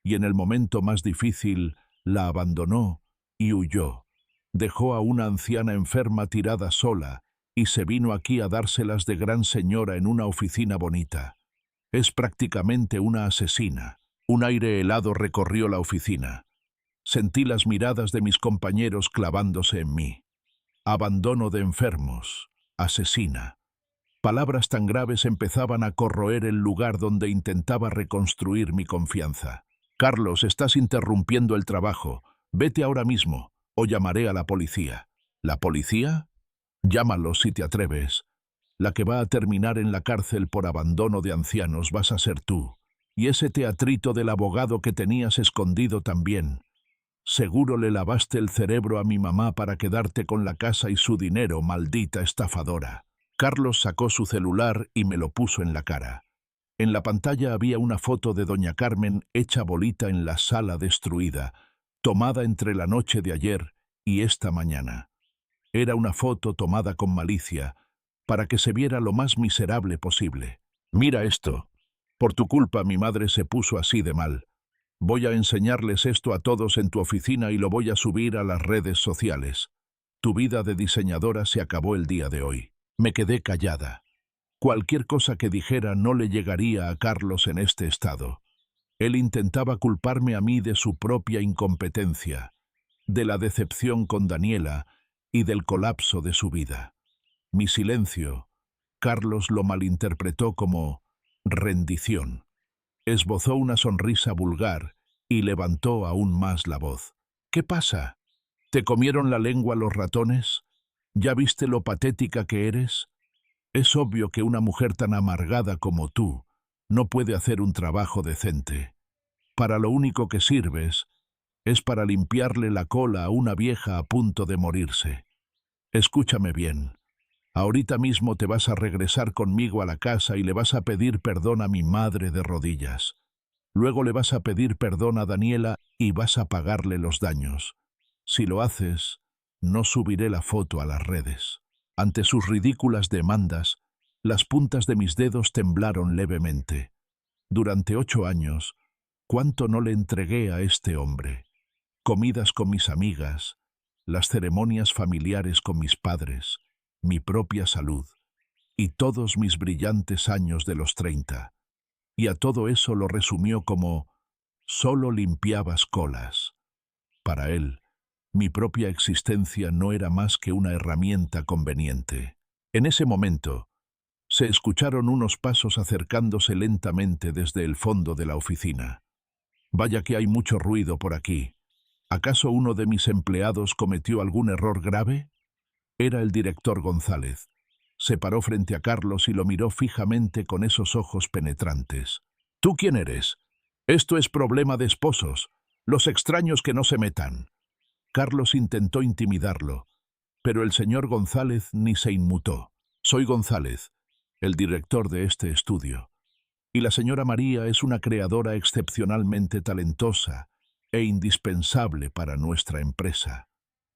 y en el momento más difícil la abandonó y huyó. Dejó a una anciana enferma tirada sola y se vino aquí a dárselas de gran señora en una oficina bonita. Es prácticamente una asesina». Un aire helado recorrió la oficina. Sentí las miradas de mis compañeros clavándose en mí. «Abandono de enfermos. Asesina». Palabras tan graves empezaban a corroer el lugar donde intentaba reconstruir mi confianza. «Carlos, estás interrumpiendo el trabajo. Vete ahora mismo, o llamaré a la policía». «¿La policía? Llámalo si te atreves. La que va a terminar en la cárcel por abandono de ancianos vas a ser tú. Y ese teatrito del abogado que tenías escondido también. Seguro le lavaste el cerebro a mi mamá para quedarte con la casa y su dinero, maldita estafadora». Carlos sacó su celular y me lo puso en la cara. En la pantalla había una foto de doña Carmen hecha bolita en la sala destruida, tomada entre la noche de ayer y esta mañana. Era una foto tomada con malicia, para que se viera lo más miserable posible. «Mira esto. Por tu culpa mi madre se puso así de mal. Voy a enseñarles esto a todos en tu oficina y lo voy a subir a las redes sociales. Tu vida de diseñadora se acabó el día de hoy». Me quedé callada. Cualquier cosa que dijera no le llegaría a Carlos en este estado. Él intentaba culparme a mí de su propia incompetencia, de la decepción con Daniela y del colapso de su vida. Mi silencio, Carlos lo malinterpretó como rendición. Esbozó una sonrisa vulgar y levantó aún más la voz. «¿Qué pasa? ¿Te comieron la lengua los ratones? ¿Ya viste lo patética que eres? Es obvio que una mujer tan amargada como tú no puede hacer un trabajo decente. Para lo único que sirves es para limpiarle la cola a una vieja a punto de morirse. Escúchame bien. Ahorita mismo te vas a regresar conmigo a la casa y le vas a pedir perdón a mi madre de rodillas. Luego le vas a pedir perdón a Daniela y vas a pagarle los daños. Si lo haces, no subiré la foto a las redes». Ante sus ridículas demandas, las puntas de mis dedos temblaron levemente. Durante 8 años, ¿cuánto no le entregué a este hombre? Comidas con mis amigas, las ceremonias familiares con mis padres, mi propia salud y todos mis brillantes años de los 30. Y a todo eso lo resumió como «solo limpiabas colas». Para él, mi propia existencia no era más que una herramienta conveniente. En ese momento, se escucharon unos pasos acercándose lentamente desde el fondo de la oficina. «Vaya que hay mucho ruido por aquí. ¿Acaso uno de mis empleados cometió algún error grave?». Era el director González. Se paró frente a Carlos y lo miró fijamente con esos ojos penetrantes. «¿Tú quién eres? Esto es problema de esposos. Los extraños que no se metan». Carlos intentó intimidarlo, pero el señor González ni se inmutó. «Soy González, el director de este estudio, y la señora María es una creadora excepcionalmente talentosa e indispensable para nuestra empresa».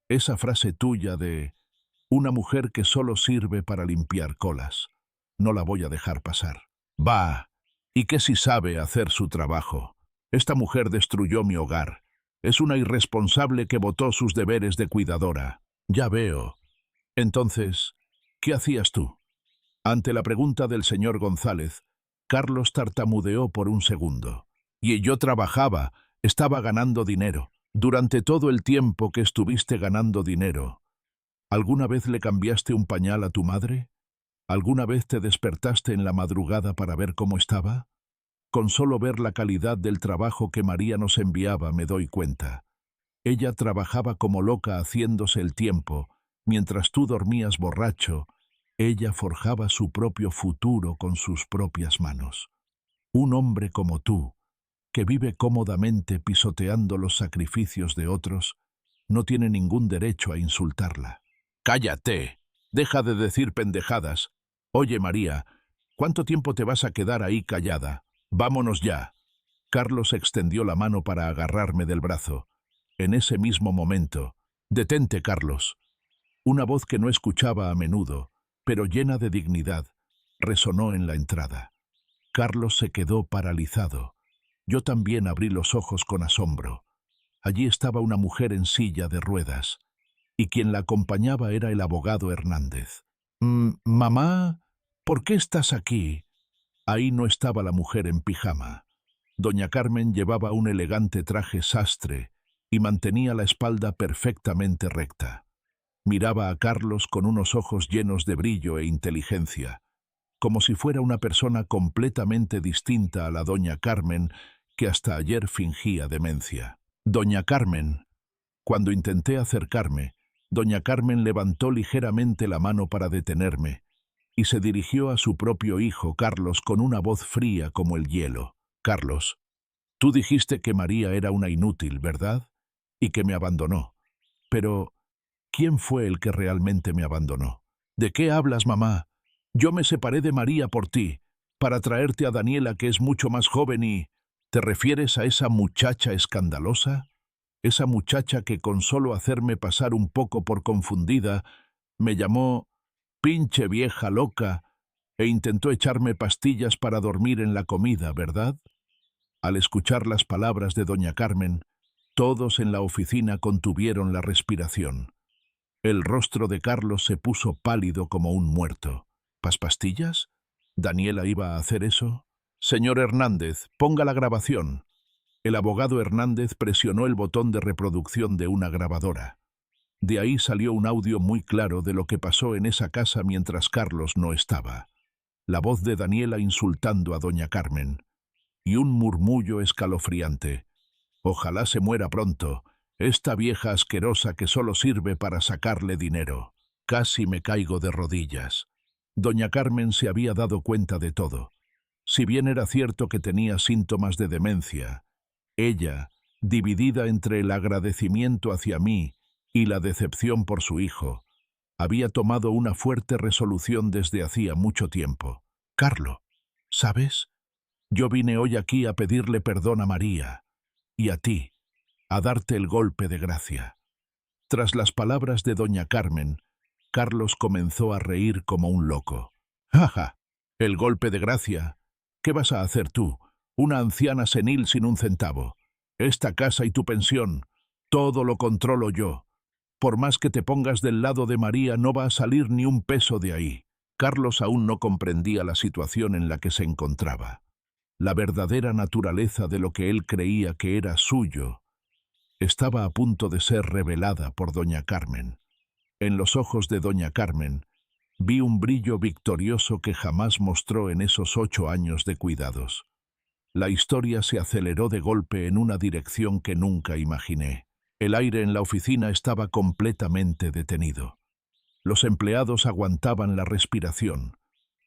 Esa frase tuya de «una mujer que solo sirve para limpiar colas», no la voy a dejar pasar. «Va, ¿y qué si sabe hacer su trabajo? Esta mujer destruyó mi hogar. Es una irresponsable que botó sus deberes de cuidadora». Ya veo. Entonces, ¿qué hacías tú? Ante la pregunta del señor González, Carlos tartamudeó por un segundo. Y yo trabajaba, estaba ganando dinero. Durante todo el tiempo que estuviste ganando dinero, ¿alguna vez le cambiaste un pañal a tu madre? ¿Alguna vez te despertaste en la madrugada para ver cómo estaba? Con solo ver la calidad del trabajo que María nos enviaba me doy cuenta. Ella trabajaba como loca haciéndose el tiempo, mientras tú dormías borracho. Ella forjaba su propio futuro con sus propias manos. Un hombre como tú, que vive cómodamente pisoteando los sacrificios de otros, no tiene ningún derecho a insultarla. ¡Cállate! Deja de decir pendejadas. Oye, María, ¿cuánto tiempo te vas a quedar ahí callada? Vámonos ya. Carlos extendió la mano para agarrarme del brazo. En ese mismo momento, «Detente, Carlos». Una voz que no escuchaba a menudo, pero llena de dignidad, resonó en la entrada. Carlos se quedó paralizado. Yo también abrí los ojos con asombro. Allí estaba una mujer en silla de ruedas, y quien la acompañaba era el abogado Hernández. Mamá, ¿por qué estás aquí? Ahí no estaba la mujer en pijama. Doña Carmen llevaba un elegante traje sastre y mantenía la espalda perfectamente recta. Miraba a Carlos con unos ojos llenos de brillo e inteligencia, como si fuera una persona completamente distinta a la doña Carmen que hasta ayer fingía demencia. Doña Carmen. Cuando intenté acercarme, doña Carmen levantó ligeramente la mano para detenerme y se dirigió a su propio hijo, Carlos, con una voz fría como el hielo. Carlos, tú dijiste que María era una inútil, ¿verdad? Y que me abandonó. Pero, ¿quién fue el que realmente me abandonó? ¿De qué hablas, mamá? Yo me separé de María por ti, para traerte a Daniela, que es mucho más joven y... ¿Te refieres a esa muchacha escandalosa? Esa muchacha que con solo hacerme pasar un poco por confundida, me llamó «pinche vieja loca» e intentó echarme pastillas para dormir en la comida, ¿verdad? Al escuchar las palabras de doña Carmen, todos en la oficina contuvieron la respiración. El rostro de Carlos se puso pálido como un muerto. ¿Pastillas? ¿Daniela iba a hacer eso? Señor Hernández, ponga la grabación. El abogado Hernández presionó el botón de reproducción de una grabadora. De ahí salió un audio muy claro de lo que pasó en esa casa mientras Carlos no estaba. La voz de Daniela insultando a doña Carmen. Y un murmullo escalofriante. Ojalá se muera pronto, esta vieja asquerosa que solo sirve para sacarle dinero. Casi me caigo de rodillas. Doña Carmen se había dado cuenta de todo. Si bien era cierto que tenía síntomas de demencia, ella, dividida entre el agradecimiento hacia mí y la decepción por su hijo, había tomado una fuerte resolución desde hacía mucho tiempo. Carlo, ¿sabes? Yo vine hoy aquí a pedirle perdón a María y a ti, a darte el golpe de gracia. Tras las palabras de doña Carmen, Carlos comenzó a reír como un loco. ¡Ja! El golpe de gracia. ¿Qué vas a hacer tú, una anciana senil sin un centavo? Esta casa y tu pensión, todo lo controlo yo. Por más que te pongas del lado de María, no va a salir ni un peso de ahí. Carlos aún no comprendía la situación en la que se encontraba. La verdadera naturaleza de lo que él creía que era suyo estaba a punto de ser revelada por doña Carmen. En los ojos de doña Carmen vi un brillo victorioso que jamás mostró en esos 8 años de cuidados. La historia se aceleró de golpe en una dirección que nunca imaginé. El aire en la oficina estaba completamente detenido. Los empleados aguantaban la respiración,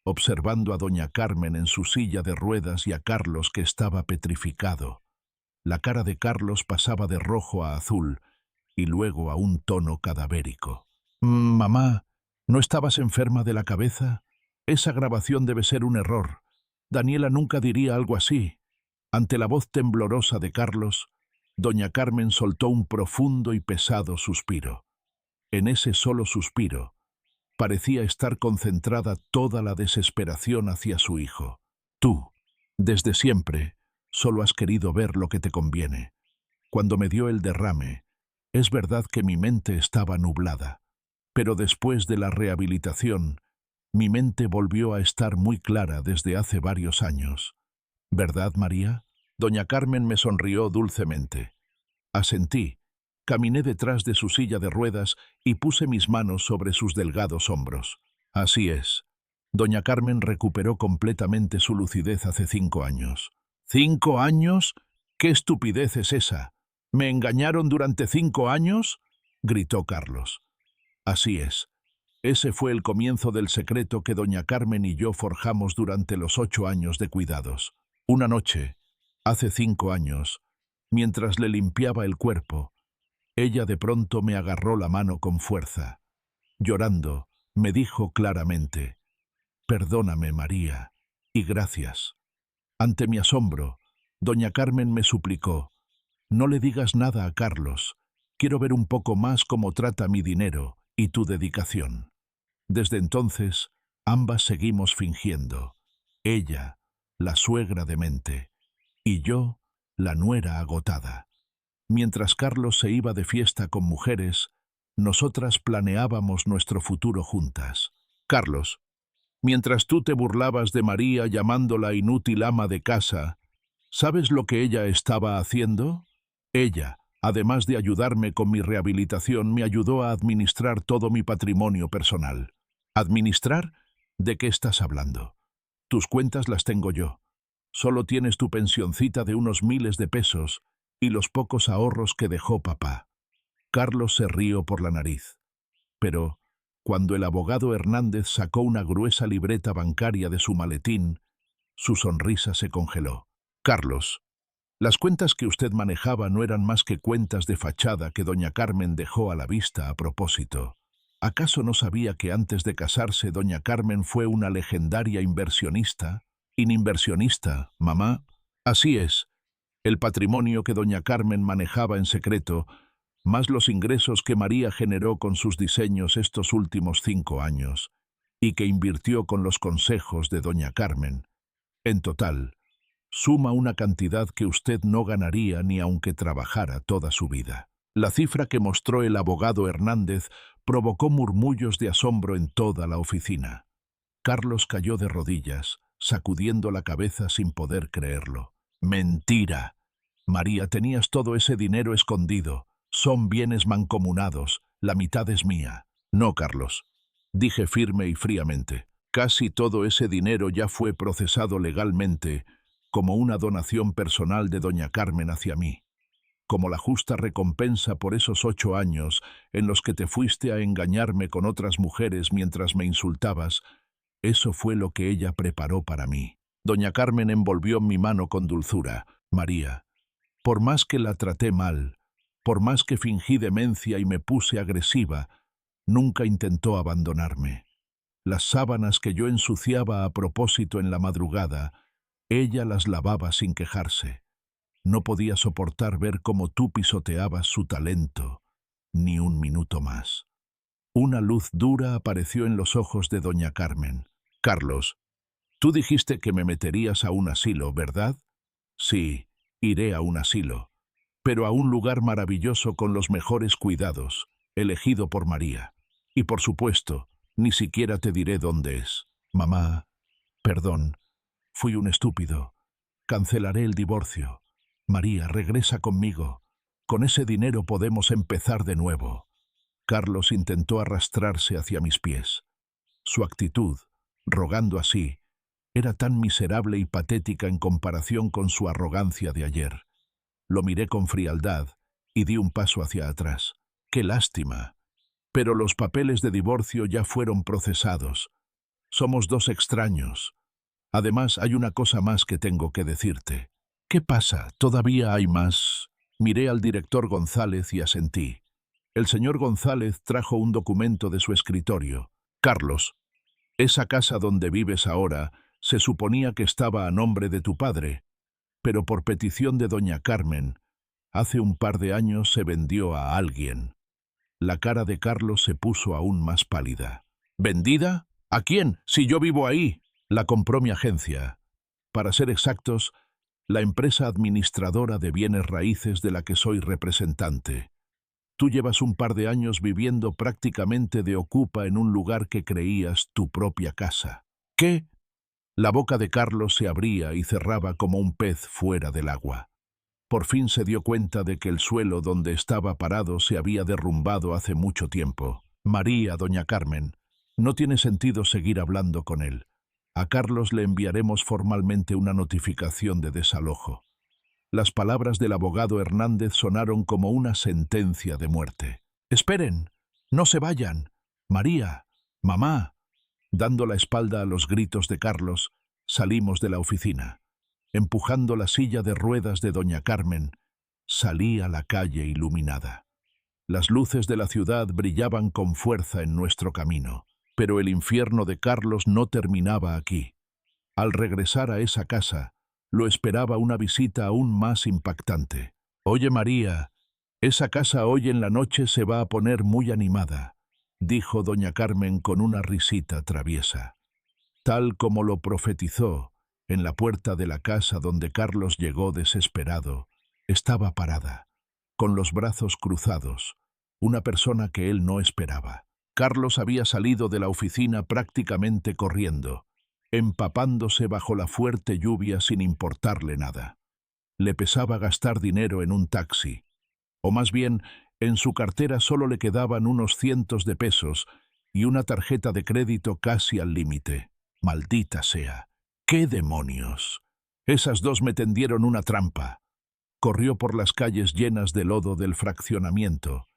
observando a doña Carmen en su silla de ruedas y a Carlos que estaba petrificado. La cara de Carlos pasaba de rojo a azul y luego a un tono cadavérico. «Mamá, ¿no estabas enferma de la cabeza? Esa grabación debe ser un error. Daniela nunca diría algo así». Ante la voz temblorosa de Carlos, doña Carmen soltó un profundo y pesado suspiro. En ese solo suspiro, parecía estar concentrada toda la desesperación hacia su hijo. Tú, desde siempre, solo has querido ver lo que te conviene. Cuando me dio el derrame, es verdad que mi mente estaba nublada. Pero después de la rehabilitación, mi mente volvió a estar muy clara desde hace varios años. ¿Verdad, María? Doña Carmen me sonrió dulcemente. Asentí, caminé detrás de su silla de ruedas y puse mis manos sobre sus delgados hombros. Así es. Doña Carmen recuperó completamente su lucidez hace 5 años. ¿5 años? ¿Qué estupidez es esa? ¿Me engañaron durante 5 años? Gritó Carlos. Así es. Ese fue el comienzo del secreto que doña Carmen y yo forjamos durante los 8 años de cuidados. Una noche, hace 5 años, mientras le limpiaba el cuerpo, ella de pronto me agarró la mano con fuerza. Llorando, me dijo claramente: «Perdóname, María, y gracias». Ante mi asombro, doña Carmen me suplicó: «No le digas nada a Carlos. Quiero ver un poco más cómo trata mi dinero y tu dedicación». Desde entonces, ambas seguimos fingiendo. Ella, la suegra demente, y yo, la nuera agotada. Mientras Carlos se iba de fiesta con mujeres, nosotras planeábamos nuestro futuro juntas. Carlos, mientras tú te burlabas de María llamándola inútil ama de casa, ¿sabes lo que ella estaba haciendo? Ella, además de ayudarme con mi rehabilitación, me ayudó a administrar todo mi patrimonio personal. ¿Administrar? ¿De qué estás hablando? Tus cuentas las tengo yo. Solo tienes tu pensioncita de unos miles de pesos y los pocos ahorros que dejó papá. Carlos se rió por la nariz. Pero, cuando el abogado Hernández sacó una gruesa libreta bancaria de su maletín, su sonrisa se congeló. Carlos, las cuentas que usted manejaba no eran más que cuentas de fachada que doña Carmen dejó a la vista a propósito. ¿Acaso no sabía que antes de casarse doña Carmen fue una legendaria inversionista? ¿Ininversionista, mamá? Así es. El patrimonio que doña Carmen manejaba en secreto, más los ingresos que María generó con sus diseños estos últimos 5 años, y que invirtió con los consejos de doña Carmen. En total, suma una cantidad que usted no ganaría ni aunque trabajara toda su vida. La cifra que mostró el abogado Hernández provocó murmullos de asombro en toda la oficina. Carlos cayó de rodillas, sacudiendo la cabeza sin poder creerlo. ¡Mentira! María, tenías todo ese dinero escondido. Son bienes mancomunados. La mitad es mía. No, Carlos, dije firme y fríamente. Casi todo ese dinero ya fue procesado legalmente como una donación personal de doña Carmen hacia mí, como la justa recompensa por esos 8 años en los que te fuiste a engañarme con otras mujeres mientras me insultabas. Eso fue lo que ella preparó para mí. Doña Carmen envolvió mi mano con dulzura. María, por más que la traté mal, por más que fingí demencia y me puse agresiva, nunca intentó abandonarme. Las sábanas que yo ensuciaba a propósito en la madrugada, ella las lavaba sin quejarse. No podía soportar ver cómo tú pisoteabas su talento, ni un minuto más. Una luz dura apareció en los ojos de doña Carmen. Carlos, tú dijiste que me meterías a un asilo, ¿verdad? Sí, iré a un asilo, pero a un lugar maravilloso con los mejores cuidados, elegido por María. Y por supuesto, ni siquiera te diré dónde es. Mamá, perdón, fui un estúpido. Cancelaré el divorcio. María, regresa conmigo. Con ese dinero podemos empezar de nuevo. Carlos intentó arrastrarse hacia mis pies. Su actitud, rogando así, era tan miserable y patética en comparación con su arrogancia de ayer. Lo miré con frialdad y di un paso hacia atrás. ¡Qué lástima! Pero los papeles de divorcio ya fueron procesados. Somos 2 extraños. Además, hay una cosa más que tengo que decirte. ¿Qué pasa? ¿Todavía hay más? Miré al director González y asentí. El señor González trajo un documento de su escritorio. Carlos, esa casa donde vives ahora se suponía que estaba a nombre de tu padre, pero por petición de doña Carmen, hace un par de años se vendió a alguien. La cara de Carlos se puso aún más pálida. ¿Vendida? ¿A quién? Si yo vivo ahí. La compró mi agencia. Para ser exactos, la empresa administradora de bienes raíces de la que soy representante. Tú llevas un par de años viviendo prácticamente de ocupa en un lugar que creías tu propia casa. ¿Qué? La boca de Carlos se abría y cerraba como un pez fuera del agua. Por fin se dio cuenta de que el suelo donde estaba parado se había derrumbado hace mucho tiempo. María, doña Carmen, no tiene sentido seguir hablando con él. A Carlos le enviaremos formalmente una notificación de desalojo. Las palabras del abogado Hernández sonaron como una sentencia de muerte. «¡Esperen! ¡No se vayan! María, mamá». Dando la espalda a los gritos de Carlos, salimos de la oficina. Empujando la silla de ruedas de doña Carmen, salí a la calle iluminada. Las luces de la ciudad brillaban con fuerza en nuestro camino, pero el infierno de Carlos no terminaba aquí. Al regresar a esa casa, lo esperaba una visita aún más impactante. «Oye, María, esa casa hoy en la noche se va a poner muy animada», dijo doña Carmen con una risita traviesa. Tal como lo profetizó, en la puerta de la casa donde Carlos llegó desesperado, estaba parada, con los brazos cruzados, una persona que él no esperaba. Carlos había salido de la oficina prácticamente corriendo, empapándose bajo la fuerte lluvia sin importarle nada. Le pesaba gastar dinero en un taxi, o más bien, en su cartera solo le quedaban unos cientos de pesos y una tarjeta de crédito casi al límite. Maldita sea. ¡Qué demonios! Esas dos me tendieron una trampa. Corrió por las calles llenas de lodo del fraccionamiento,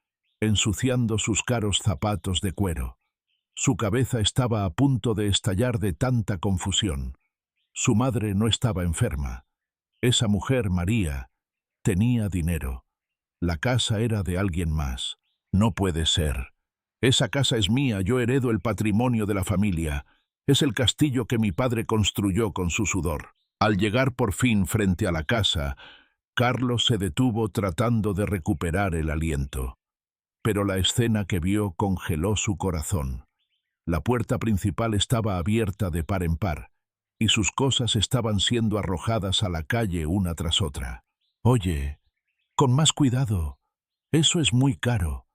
ensuciando sus caros zapatos de cuero. Su cabeza estaba a punto de estallar de tanta confusión. Su madre no estaba enferma. Esa mujer, María, tenía dinero. La casa era de alguien más. No puede ser. Esa casa es mía, yo heredo el patrimonio de la familia. Es el castillo que mi padre construyó con su sudor. Al llegar por fin frente a la casa, Carlos se detuvo tratando de recuperar el aliento. Pero la escena que vio congeló su corazón. La puerta principal estaba abierta de par en par, y sus cosas estaban siendo arrojadas a la calle una tras otra. «Oye, con más cuidado, eso es muy caro»,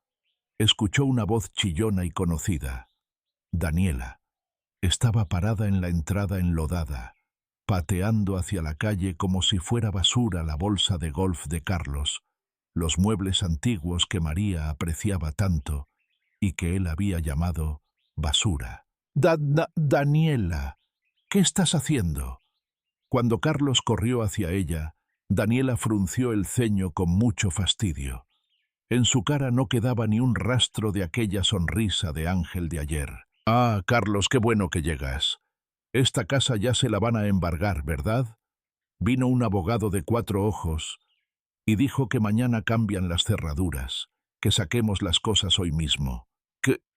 escuchó una voz chillona y conocida. Daniela estaba parada en la entrada enlodada, pateando hacia la calle como si fuera basura la bolsa de golf de Carlos, los muebles antiguos que María apreciaba tanto y que él había llamado basura. Daniela, ¿qué estás haciendo?» Cuando Carlos corrió hacia ella, Daniela frunció el ceño con mucho fastidio. En su cara no quedaba ni un rastro de aquella sonrisa de ángel de ayer. «Ah, Carlos, qué bueno que llegas. Esta casa ya se la van a embargar, ¿verdad? Vino un abogado de 4 ojos y dijo que mañana cambian las cerraduras, que saquemos las cosas hoy mismo».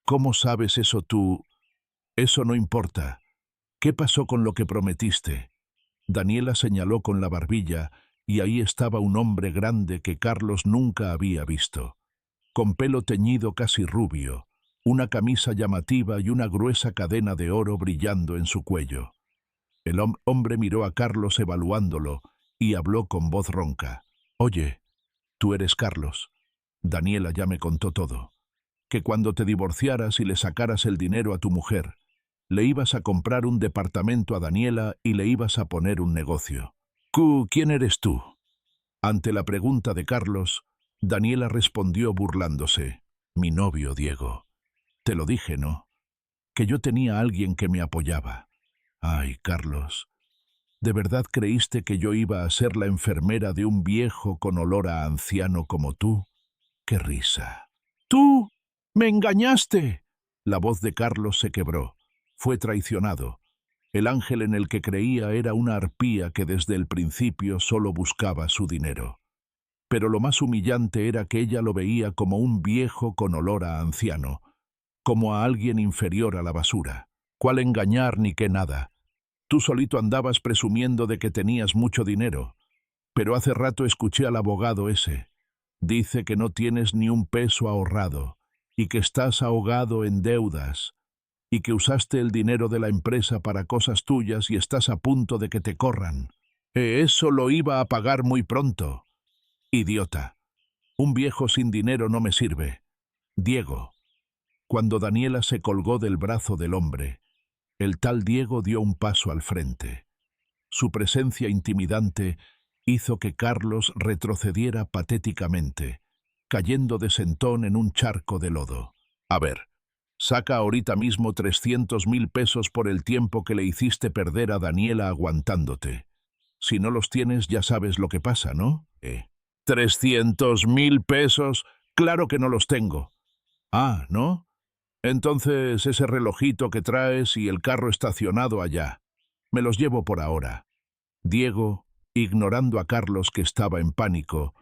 «¿Cómo sabes eso tú?» «Eso no importa. ¿Qué pasó con lo que prometiste?» Daniela señaló con la barbilla, y ahí estaba un hombre grande que Carlos nunca había visto, con pelo teñido casi rubio, una camisa llamativa y una gruesa cadena de oro brillando en su cuello. El hombre miró a Carlos evaluándolo y habló con voz ronca. «Oye, tú eres Carlos. Daniela ya me contó todo. Que cuando te divorciaras y le sacaras el dinero a tu mujer, le ibas a comprar un departamento a Daniela y le ibas a poner un negocio. ¿Quién eres tú?» Ante la pregunta de Carlos, Daniela respondió burlándose. «Mi novio, Diego. Te lo dije, ¿no? Que yo tenía a alguien que me apoyaba». «Ay, Carlos, ¿de verdad creíste que yo iba a ser la enfermera de un viejo con olor a anciano como tú? ¡Qué risa!» «¡Tú! ¡Me engañaste!» La voz de Carlos se quebró. Fue traicionado. El ángel en el que creía era una arpía que desde el principio solo buscaba su dinero. Pero lo más humillante era que ella lo veía como un viejo con olor a anciano, como a alguien inferior a la basura. «¿Cuál engañar ni qué nada? Tú solito andabas presumiendo de que tenías mucho dinero. Pero hace rato escuché al abogado ese. Dice que no tienes ni un peso ahorrado y que estás ahogado en deudas y que usaste el dinero de la empresa para cosas tuyas y estás a punto de que te corran. Eso lo iba a pagar muy pronto. Idiota. Un viejo sin dinero no me sirve. Diego. Cuando Daniela se colgó del brazo del hombre, el tal Diego dio un paso al frente. Su presencia intimidante hizo que Carlos retrocediera patéticamente, cayendo de sentón en un charco de lodo. A ver, saca ahorita mismo 300.000 pesos por el tiempo que le hiciste perder a Daniela aguantándote. Si no los tienes, ya sabes lo que pasa, ¿no? 300.000 pesos, claro que no los tengo. Ah, ¿no? Entonces ese relojito que traes y el carro estacionado allá. Me los llevo por ahora. Diego, ignorando a Carlos que estaba en pánico,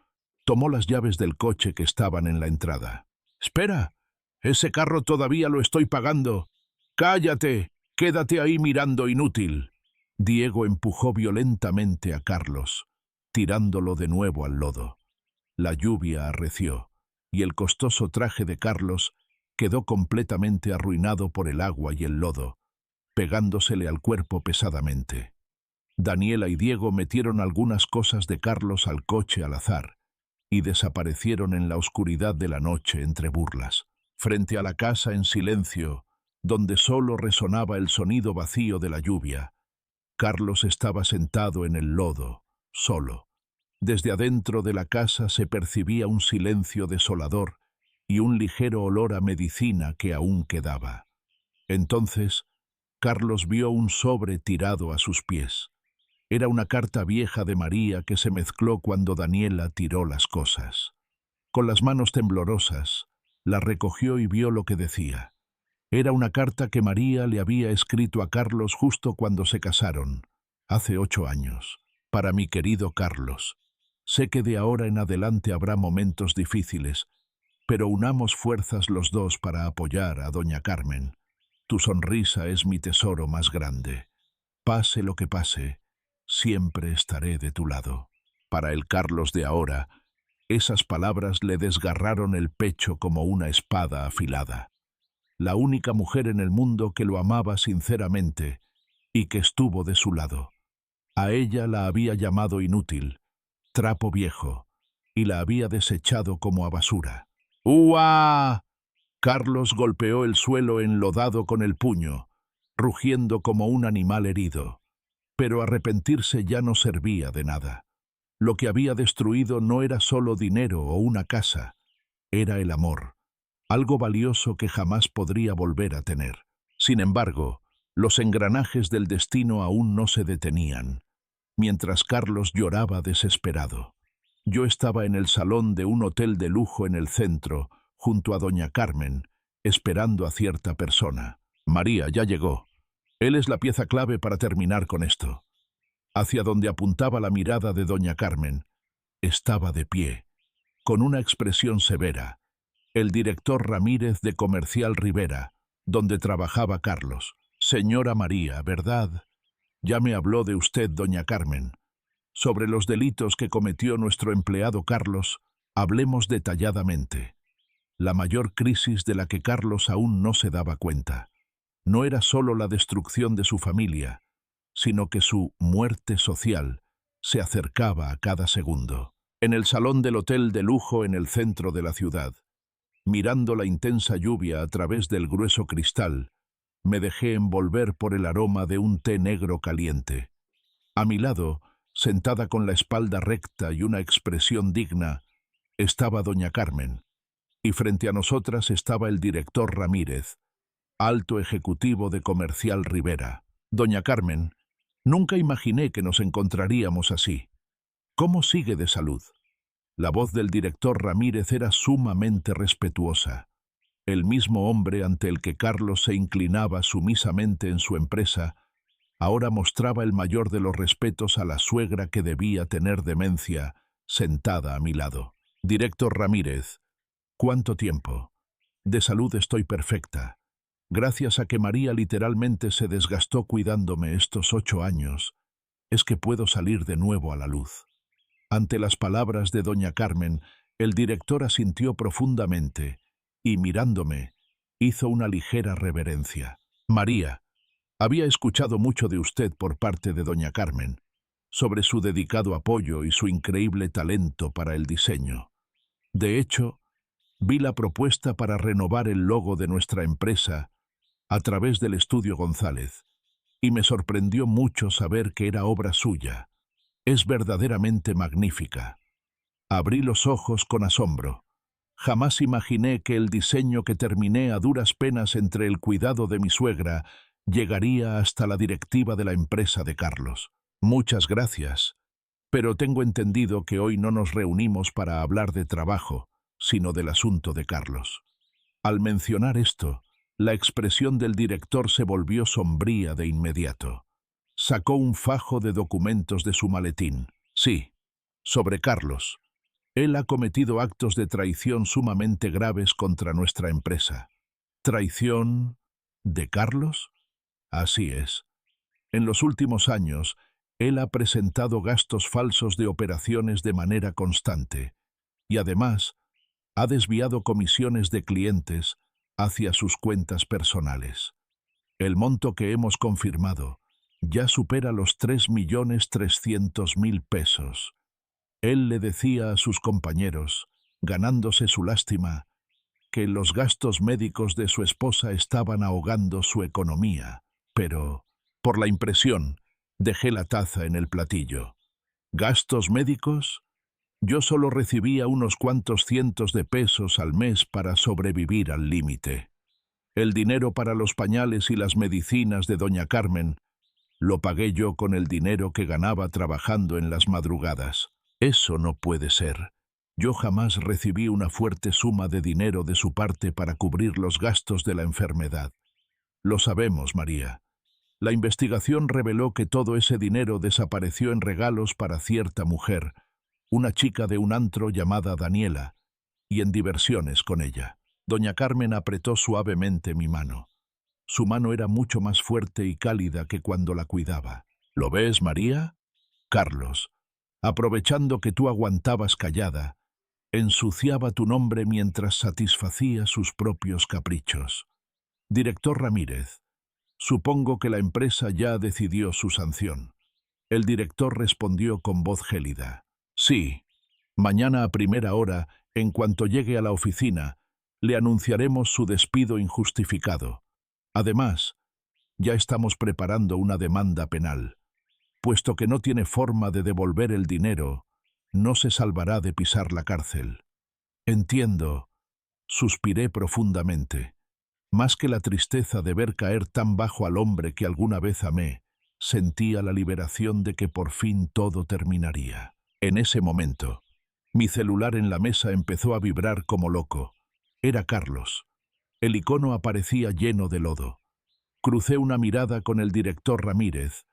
tomó las llaves del coche que estaban en la entrada. «Espera, ese carro todavía lo estoy pagando. ¡Cállate! Quédate ahí mirando, inútil». Diego empujó violentamente a Carlos, tirándolo de nuevo al lodo. La lluvia arreció, y el costoso traje de Carlos quedó completamente arruinado por el agua y el lodo, pegándosele al cuerpo pesadamente. Daniela y Diego metieron algunas cosas de Carlos al coche al azar y desaparecieron en la oscuridad de la noche entre burlas. Frente a la casa en silencio, donde solo resonaba el sonido vacío de la lluvia, Carlos estaba sentado en el lodo, solo. Desde adentro de la casa se percibía un silencio desolador y un ligero olor a medicina que aún quedaba. Entonces, Carlos vio un sobre tirado a sus pies. Era una carta vieja de María que se mezcló cuando Daniela tiró las cosas. Con las manos temblorosas, la recogió y vio lo que decía. Era una carta que María le había escrito a Carlos justo cuando se casaron, hace 8 años. Para mi querido Carlos, sé que de ahora en adelante habrá momentos difíciles, pero unamos fuerzas los dos para apoyar a doña Carmen. Tu sonrisa es mi tesoro más grande. Pase lo que pase, siempre estaré de tu lado. Para el Carlos de ahora, esas palabras le desgarraron el pecho como una espada afilada. La única mujer en el mundo que lo amaba sinceramente y que estuvo de su lado. A ella la había llamado inútil, trapo viejo, y la había desechado como a basura. ¡Uah! Carlos golpeó el suelo enlodado con el puño, rugiendo como un animal herido. Pero arrepentirse ya no servía de nada. Lo que había destruido no era solo dinero o una casa, era el amor, algo valioso que jamás podría volver a tener. Sin embargo, los engranajes del destino aún no se detenían, mientras Carlos lloraba desesperado. Yo estaba en el salón de un hotel de lujo en el centro, junto a doña Carmen, esperando a cierta persona. María ya llegó. Él es la pieza clave para terminar con esto. Hacia donde apuntaba la mirada de doña Carmen, estaba de pie, con una expresión severa, el director Ramírez de Comercial Rivera, donde trabajaba Carlos. Señora María, ¿verdad? Ya me habló de usted, doña Carmen. Sobre los delitos que cometió nuestro empleado Carlos, hablemos detalladamente. La mayor crisis de la que Carlos aún no se daba cuenta no era solo la destrucción de su familia, sino que su muerte social se acercaba a cada segundo. En el salón del hotel de lujo en el centro de la ciudad, mirando la intensa lluvia a través del grueso cristal, me dejé envolver por el aroma de un té negro caliente. A mi lado, sentada con la espalda recta y una expresión digna, estaba doña Carmen, y frente a nosotras estaba el director Ramírez, alto ejecutivo de Comercial Rivera. Doña Carmen, nunca imaginé que nos encontraríamos así. ¿Cómo sigue de salud? La voz del director Ramírez era sumamente respetuosa. El mismo hombre ante el que Carlos se inclinaba sumisamente en su empresa, ahora mostraba el mayor de los respetos a la suegra que debía tener demencia, sentada a mi lado. Director Ramírez, ¿cuánto tiempo? De salud estoy perfecta. Gracias a que María literalmente se desgastó cuidándome estos 8 años, es que puedo salir de nuevo a la luz. Ante las palabras de doña Carmen, el director asintió profundamente y, mirándome, hizo una ligera reverencia. María, había escuchado mucho de usted por parte de doña Carmen, sobre su dedicado apoyo y su increíble talento para el diseño. De hecho, vi la propuesta para renovar el logo de nuestra empresa a través del estudio González, y me sorprendió mucho saber que era obra suya. Es verdaderamente magnífica. Abrí los ojos con asombro. Jamás imaginé que el diseño que terminé a duras penas entre el cuidado de mi suegra llegaría hasta la directiva de la empresa de Carlos. Muchas gracias, pero tengo entendido que hoy no nos reunimos para hablar de trabajo, sino del asunto de Carlos. Al mencionar esto, la expresión del director se volvió sombría de inmediato. Sacó un fajo de documentos de su maletín. Sí, sobre Carlos. Él ha cometido actos de traición sumamente graves contra nuestra empresa. ¿Traición de Carlos? Así es. En los últimos años, él ha presentado gastos falsos de operaciones de manera constante y además ha desviado comisiones de clientes hacia sus cuentas personales. El monto que hemos confirmado ya supera los 3.300.000 pesos. Él le decía a sus compañeros, ganándose su lástima, que los gastos médicos de su esposa estaban ahogando su economía, pero, por la impresión, dejé la taza en el platillo. ¿Gastos médicos? Yo solo recibía unos cuantos cientos de pesos al mes para sobrevivir al límite. El dinero para los pañales y las medicinas de doña Carmen lo pagué yo con el dinero que ganaba trabajando en las madrugadas. Eso no puede ser. Yo jamás recibí una fuerte suma de dinero de su parte para cubrir los gastos de la enfermedad. Lo sabemos, María. La investigación reveló que todo ese dinero desapareció en regalos para cierta mujer, una chica de un antro llamada Daniela, y en diversiones con ella. Doña Carmen apretó suavemente mi mano. Su mano era mucho más fuerte y cálida que cuando la cuidaba. ¿Lo ves, María? Carlos, aprovechando que tú aguantabas callada, ensuciaba tu nombre mientras satisfacía sus propios caprichos. Director Ramírez, supongo que la empresa ya decidió su sanción. El director respondió con voz gélida. Sí, mañana a primera hora, en cuanto llegue a la oficina, le anunciaremos su despido injustificado. Además, ya estamos preparando una demanda penal. Puesto que no tiene forma de devolver el dinero, no se salvará de pisar la cárcel. Entiendo, suspiré profundamente. Más que la tristeza de ver caer tan bajo al hombre que alguna vez amé, sentía la liberación de que por fin todo terminaría. En ese momento, mi celular en la mesa empezó a vibrar como loco. Era Carlos. El icono aparecía lleno de lodo. Crucé una mirada con el director Ramírez.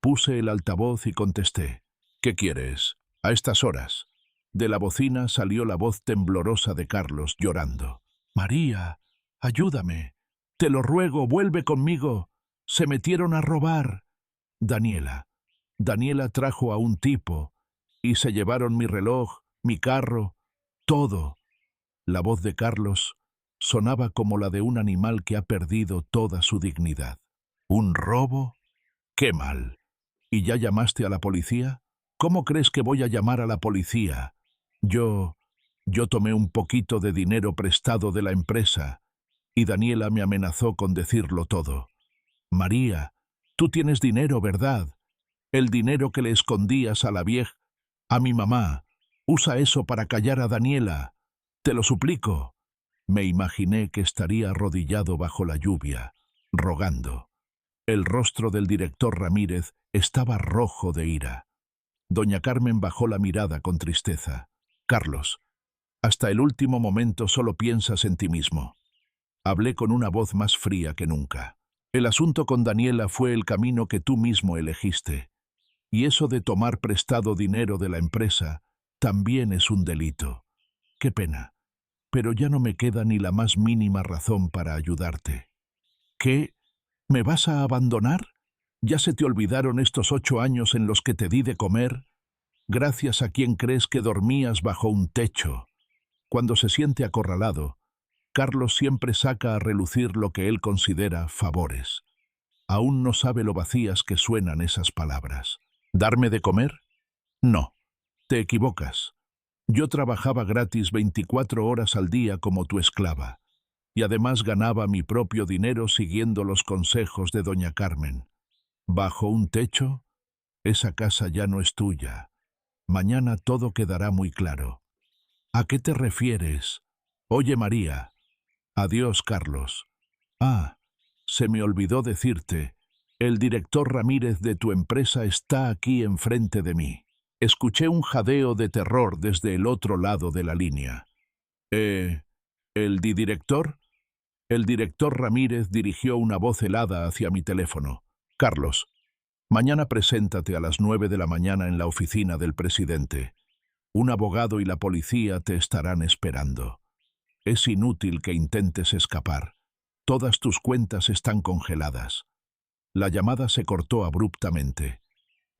Puse el altavoz y contesté. ¿Qué quieres? A estas horas. De la bocina salió la voz temblorosa de Carlos, llorando. María, ayúdame. Te lo ruego, vuelve conmigo. Se metieron a robar. Daniela. Daniela trajo a un tipo y se llevaron mi reloj, mi carro, todo. La voz de Carlos sonaba como la de un animal que ha perdido toda su dignidad. ¿Un robo? ¡Qué mal! ¿Y ya llamaste a la policía? ¿Cómo crees que voy a llamar a la policía? Yo tomé un poquito de dinero prestado de la empresa y Daniela me amenazó con decirlo todo. María, tú tienes dinero, ¿verdad? El dinero que le escondías a la vieja, a mi mamá. Usa eso para callar a Daniela. Te lo suplico. Me imaginé que estaría arrodillado bajo la lluvia, rogando. El rostro del director Ramírez estaba rojo de ira. Doña Carmen bajó la mirada con tristeza. Carlos, hasta el último momento solo piensas en ti mismo. Hablé con una voz más fría que nunca. El asunto con Daniela fue el camino que tú mismo elegiste. Y eso de tomar prestado dinero de la empresa también es un delito. Qué pena, pero ya no me queda ni la más mínima razón para ayudarte. ¿Qué? ¿Me vas a abandonar? ¿Ya se te olvidaron estos 8 años en los que te di de comer? Gracias a quien crees que dormías bajo un techo. Cuando se siente acorralado, Carlos siempre saca a relucir lo que él considera favores. Aún no sabe lo vacías que suenan esas palabras. ¿Darme de comer? No, te equivocas. Yo trabajaba gratis 24 horas al día como tu esclava, y además ganaba mi propio dinero siguiendo los consejos de doña Carmen. Bajo un techo, esa casa ya no es tuya. Mañana todo quedará muy claro. ¿A qué te refieres? Oye, María. Adiós, Carlos. Ah, se me olvidó decirte, el director Ramírez de tu empresa está aquí enfrente de mí. Escuché un jadeo de terror desde el otro lado de la línea. ¿El director? El director Ramírez dirigió una voz helada hacia mi teléfono. Carlos, mañana preséntate a las 9 de la mañana en la oficina del presidente. Un abogado y la policía te estarán esperando. Es inútil que intentes escapar. Todas tus cuentas están congeladas. La llamada se cortó abruptamente.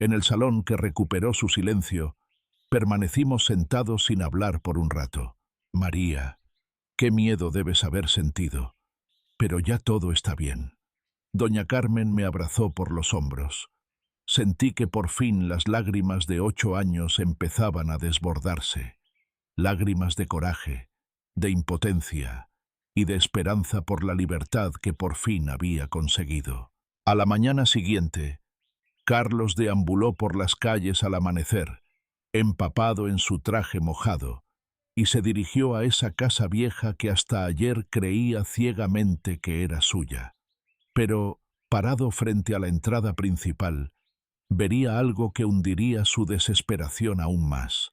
En el salón, que recuperó su silencio, permanecimos sentados sin hablar por un rato. María, qué miedo debes haber sentido. Pero ya todo está bien. Doña Carmen me abrazó por los hombros. Sentí que por fin las lágrimas de 8 años empezaban a desbordarse. Lágrimas de coraje, de impotencia y de esperanza por la libertad que por fin había conseguido. A la mañana siguiente, Carlos deambuló por las calles al amanecer, empapado en su traje mojado, y se dirigió a esa casa vieja que hasta ayer creía ciegamente que era suya. Pero, parado frente a la entrada principal, vería algo que hundiría su desesperación aún más.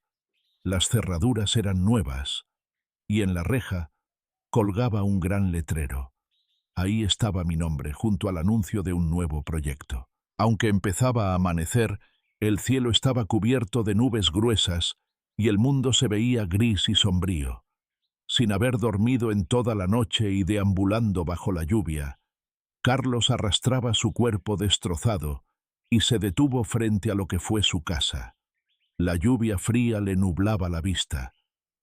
Las cerraduras eran nuevas, y en la reja colgaba un gran letrero. Ahí estaba mi nombre, junto al anuncio de un nuevo proyecto. Aunque empezaba a amanecer, el cielo estaba cubierto de nubes gruesas y el mundo se veía gris y sombrío. Sin haber dormido en toda la noche y deambulando bajo la lluvia, Carlos arrastraba su cuerpo destrozado y se detuvo frente a lo que fue su casa. La lluvia fría le nublaba la vista,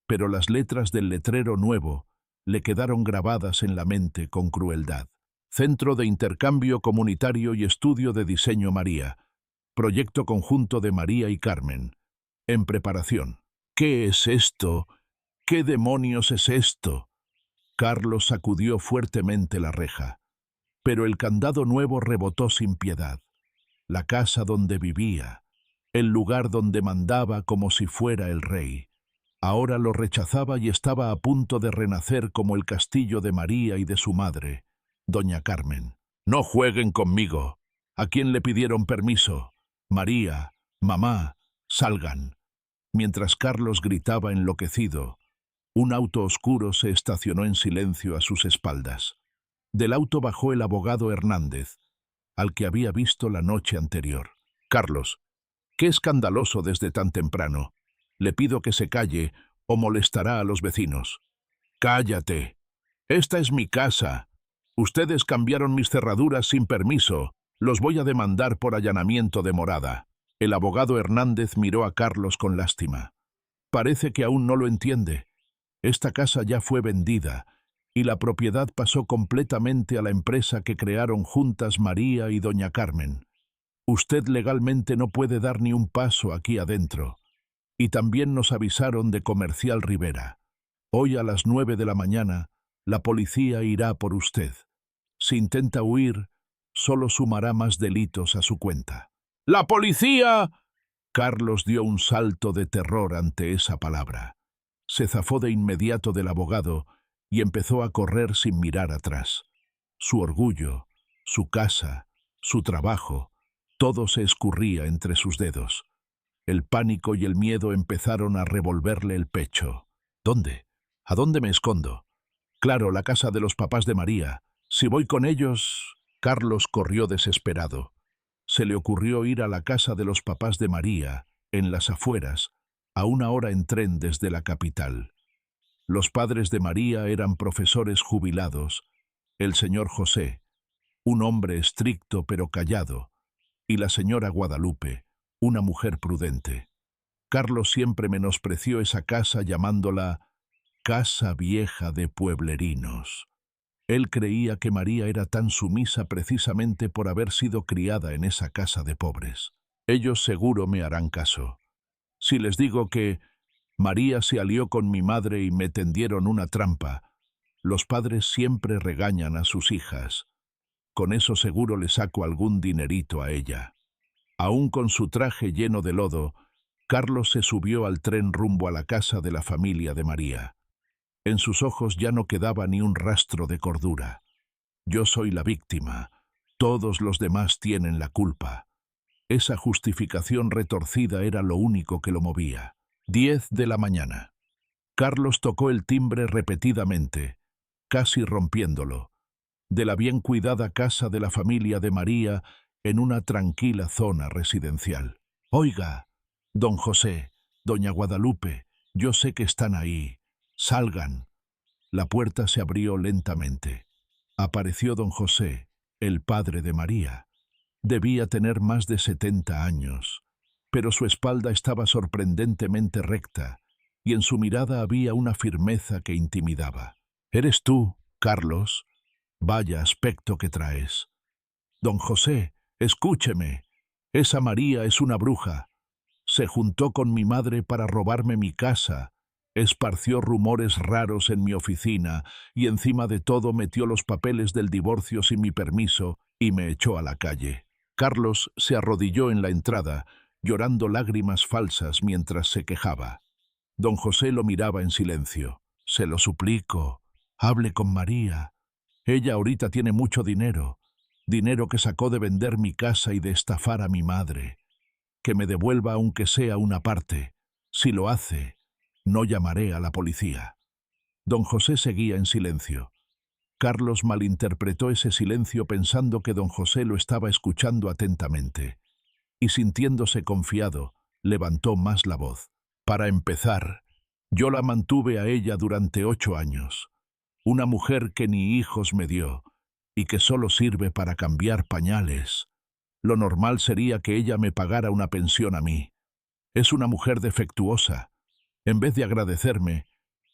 pero las letras del letrero nuevo le quedaron grabadas en la mente con crueldad. Centro de Intercambio Comunitario y Estudio de Diseño María. Proyecto conjunto de María y Carmen. En preparación. ¿Qué es esto? ¿Qué demonios es esto? Carlos sacudió fuertemente la reja, pero el candado nuevo rebotó sin piedad. La casa donde vivía, el lugar donde mandaba como si fuera el rey, ahora lo rechazaba y estaba a punto de renacer como el castillo de María y de su madre, doña Carmen. No jueguen conmigo. ¿A quién le pidieron permiso? María, mamá, salgan. Mientras Carlos gritaba enloquecido, un auto oscuro se estacionó en silencio a sus espaldas. Del auto bajó el abogado Hernández, al que había visto la noche anterior. Carlos, qué escandaloso desde tan temprano. Le pido que se calle o molestará a los vecinos. Cállate. Esta es mi casa. Ustedes cambiaron mis cerraduras sin permiso. Los voy a demandar por allanamiento de morada. El abogado Hernández miró a Carlos con lástima. Parece que aún no lo entiende. Esta casa ya fue vendida y la propiedad pasó completamente a la empresa que crearon juntas María y doña Carmen. Usted legalmente no puede dar ni un paso aquí adentro. Y también nos avisaron de Comercial Rivera. Hoy a las 9 de la mañana, la policía irá por usted. Si intenta huir, solo sumará más delitos a su cuenta. ¡La policía! Carlos dio un salto de terror ante esa palabra. Se zafó de inmediato del abogado y empezó a correr sin mirar atrás. Su orgullo, su casa, su trabajo, todo se escurría entre sus dedos. El pánico y el miedo empezaron a revolverle el pecho. ¿Dónde? ¿A dónde me escondo? Claro, la casa de los papás de María. Si voy con ellos... Carlos corrió desesperado. Se le ocurrió ir a la casa de los papás de María, en las afueras, a 1 hora en tren desde la capital. Los padres de María eran profesores jubilados, el señor José, un hombre estricto pero callado, y la señora Guadalupe, una mujer prudente. Carlos siempre menospreció esa casa llamándola Casa Vieja de Pueblerinos. Él creía que María era tan sumisa precisamente por haber sido criada en esa casa de pobres. Ellos seguro me harán caso. Si les digo que María se alió con mi madre y me tendieron una trampa. Los padres siempre regañan a sus hijas. Con eso seguro le saco algún dinerito a ella. Aún con su traje lleno de lodo, Carlos se subió al tren rumbo a la casa de la familia de María. En sus ojos ya no quedaba ni un rastro de cordura. Yo soy la víctima. Todos los demás tienen la culpa. Esa justificación retorcida era lo único que lo movía. 10 de la mañana. Carlos tocó el timbre repetidamente, casi rompiéndolo, de la bien cuidada casa de la familia de María en una tranquila zona residencial. Oiga, don José, doña Guadalupe, yo sé que están ahí. Salgan. La puerta se abrió lentamente. Apareció don José, el padre de María. Debía tener más de 70 años, pero su espalda estaba sorprendentemente recta y en su mirada había una firmeza que intimidaba. «¿Eres tú, Carlos? Vaya aspecto que traes». «Don José, escúcheme. Esa María es una bruja. Se juntó con mi madre para robarme mi casa, esparció rumores raros en mi oficina y encima de todo metió los papeles del divorcio sin mi permiso y me echó a la calle». Carlos se arrodilló en la entrada, llorando lágrimas falsas mientras se quejaba. Don José lo miraba en silencio. «Se lo suplico, hable con María. Ella ahorita tiene mucho dinero, dinero que sacó de vender mi casa y de estafar a mi madre. Que me devuelva aunque sea una parte. Si lo hace, no llamaré a la policía». Don José seguía en silencio. Carlos malinterpretó ese silencio pensando que don José lo estaba escuchando atentamente, y sintiéndose confiado, levantó más la voz. «Para empezar, yo la mantuve a ella durante 8 años. Una mujer que ni hijos me dio, y que solo sirve para cambiar pañales. Lo normal sería que ella me pagara una pensión a mí. Es una mujer defectuosa. En vez de agradecerme,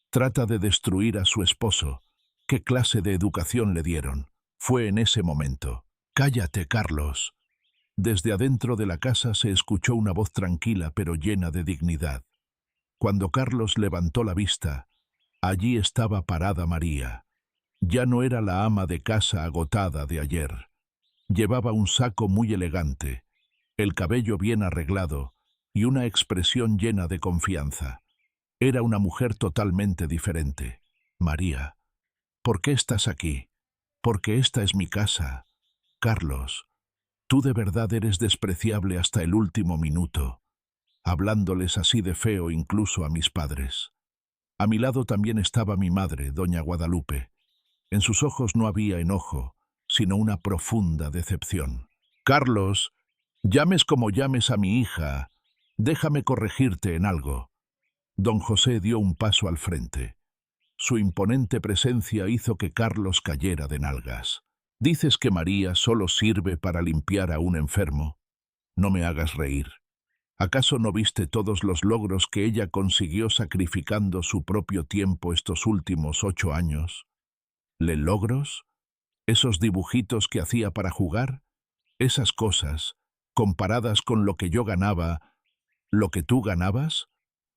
trata de destruir a su esposo. ¿Qué clase de educación le dieron?» Fue en ese momento. «Cállate, Carlos». Desde adentro de la casa se escuchó una voz tranquila pero llena de dignidad. Cuando Carlos levantó la vista, allí estaba parada María. Ya no era la ama de casa agotada de ayer. Llevaba un saco muy elegante, el cabello bien arreglado y una expresión llena de confianza. Era una mujer totalmente diferente. «María, ¿por qué estás aquí? Porque esta es mi casa. Carlos, tú de verdad eres despreciable hasta el último minuto, hablándoles así de feo incluso a mis padres». A mi lado también estaba mi madre, doña Guadalupe. En sus ojos no había enojo, sino una profunda decepción. «Carlos, llames como llames a mi hija, déjame corregirte en algo». Don José dio un paso al frente. Su imponente presencia hizo que Carlos cayera de nalgas. «¿Dices que María solo sirve para limpiar a un enfermo? No me hagas reír. ¿Acaso no viste todos los logros que ella consiguió sacrificando su propio tiempo estos últimos 8 años? ¿Le logros? ¿Esos dibujitos que hacía para jugar? Esas cosas, comparadas con lo que yo ganaba, ¿lo que tú ganabas?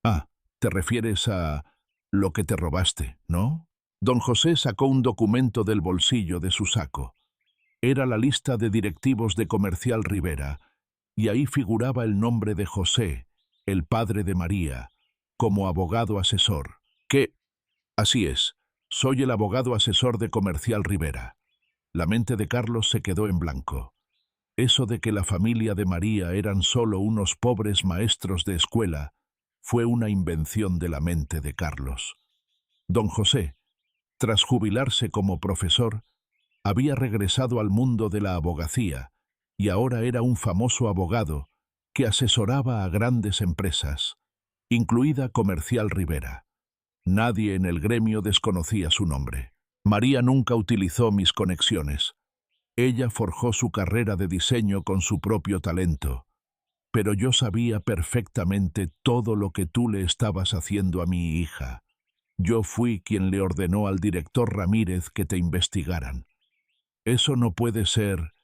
Ah, te refieres a lo que te robaste, ¿no?» Don José sacó un documento del bolsillo de su saco. Era la lista de directivos de Comercial Rivera, y ahí figuraba el nombre de José, el padre de María, como abogado asesor. «¿Qué? Así es, soy el abogado asesor de Comercial Rivera». La mente de Carlos se quedó en blanco. Eso de que la familia de María eran solo unos pobres maestros de escuela fue una invención de la mente de Carlos. Don José, tras jubilarse como profesor, había regresado al mundo de la abogacía y ahora era un famoso abogado que asesoraba a grandes empresas, incluida Comercial Rivera. Nadie en el gremio desconocía su nombre. María nunca utilizó mis conexiones. Ella forjó su carrera de diseño con su propio talento, pero yo sabía perfectamente todo lo que tú le estabas haciendo a mi hija. Yo fui quien le ordenó al director Ramírez que te investigaran. Eso no puede ser.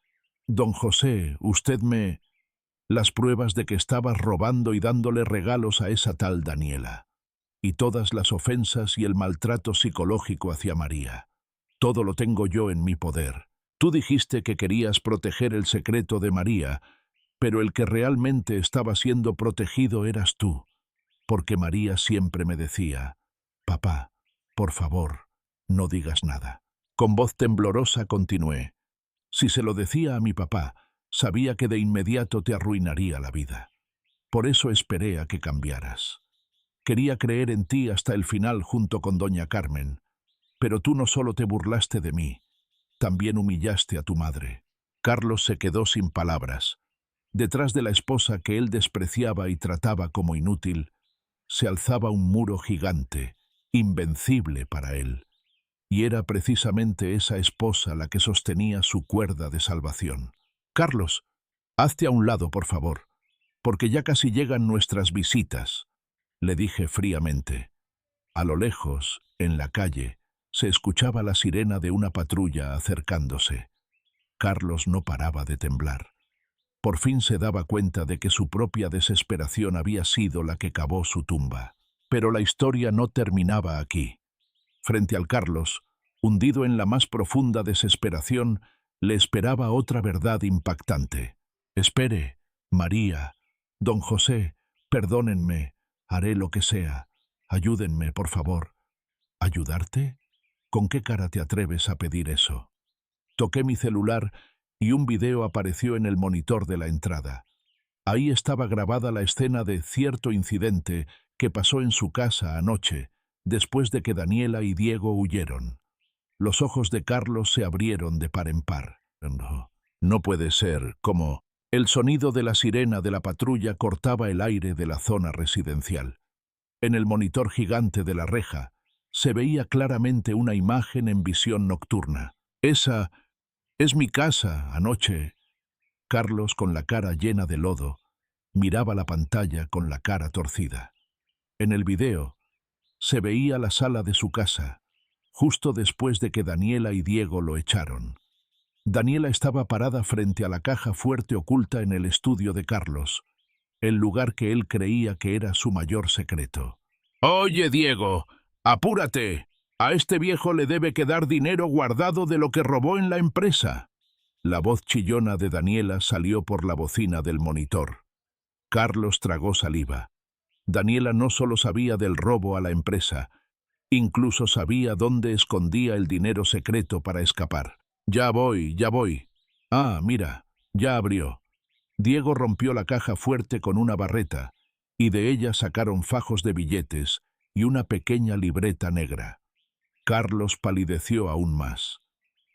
Don José, usted me... Las pruebas de que estabas robando y dándole regalos a esa tal Daniela. y todas las ofensas y el maltrato psicológico hacia María. Todo lo tengo yo en mi poder. Tú dijiste que querías proteger el secreto de María, pero el que realmente estaba siendo protegido eras tú, porque María siempre me decía: «Papá, por favor, no digas nada». Con voz temblorosa continué: «Si se lo decía a mi papá, sabía que de inmediato te arruinaría la vida. Por eso esperé a que cambiaras. Quería creer en ti hasta el final junto con doña Carmen, pero tú no solo te burlaste de mí, también humillaste a tu madre». Carlos se quedó sin palabras. Detrás de la esposa que él despreciaba y trataba como inútil, se alzaba un muro gigante, invencible para él. Y era precisamente esa esposa la que sostenía su cuerda de salvación. «Carlos, hazte a un lado, por favor, porque ya casi llegan nuestras visitas», le dije fríamente. A lo lejos, en la calle, se escuchaba la sirena de una patrulla acercándose. Carlos no paraba de temblar. Por fin se daba cuenta de que su propia desesperación había sido la que cavó su tumba. Pero la historia no terminaba aquí. Frente al Carlos, hundido en la más profunda desesperación, le esperaba otra verdad impactante. «Espere, María, don José, perdónenme, haré lo que sea. Ayúdenme, por favor». «¿Ayudarte? ¿Con qué cara te atreves a pedir eso?». Toqué mi celular y un video apareció en el monitor de la entrada. Ahí estaba grabada la escena de cierto incidente que pasó en su casa anoche, después de que Daniela y Diego huyeron. Los ojos de Carlos se abrieron de par en par. «No, no puede ser», como el sonido de la sirena de la patrulla cortaba el aire de la zona residencial. En el monitor gigante de la reja se veía claramente una imagen en visión nocturna. «Esa es mi casa anoche». Carlos, con la cara llena de lodo, miraba la pantalla con la cara torcida. En el video se veía la sala de su casa, justo después de que Daniela y Diego lo echaron. Daniela estaba parada frente a la caja fuerte oculta en el estudio de Carlos, el lugar que él creía que era su mayor secreto. «Oye, Diego, apúrate. A este viejo le debe quedar dinero guardado de lo que robó en la empresa». La voz chillona de Daniela salió por la bocina del monitor. Carlos tragó saliva. Daniela no solo sabía del robo a la empresa, incluso sabía dónde escondía el dinero secreto para escapar. «Ya voy, ya voy». «Ah, mira, ya abrió». Diego rompió la caja fuerte con una barreta, y de ella sacaron fajos de billetes y una pequeña libreta negra. Carlos palideció aún más.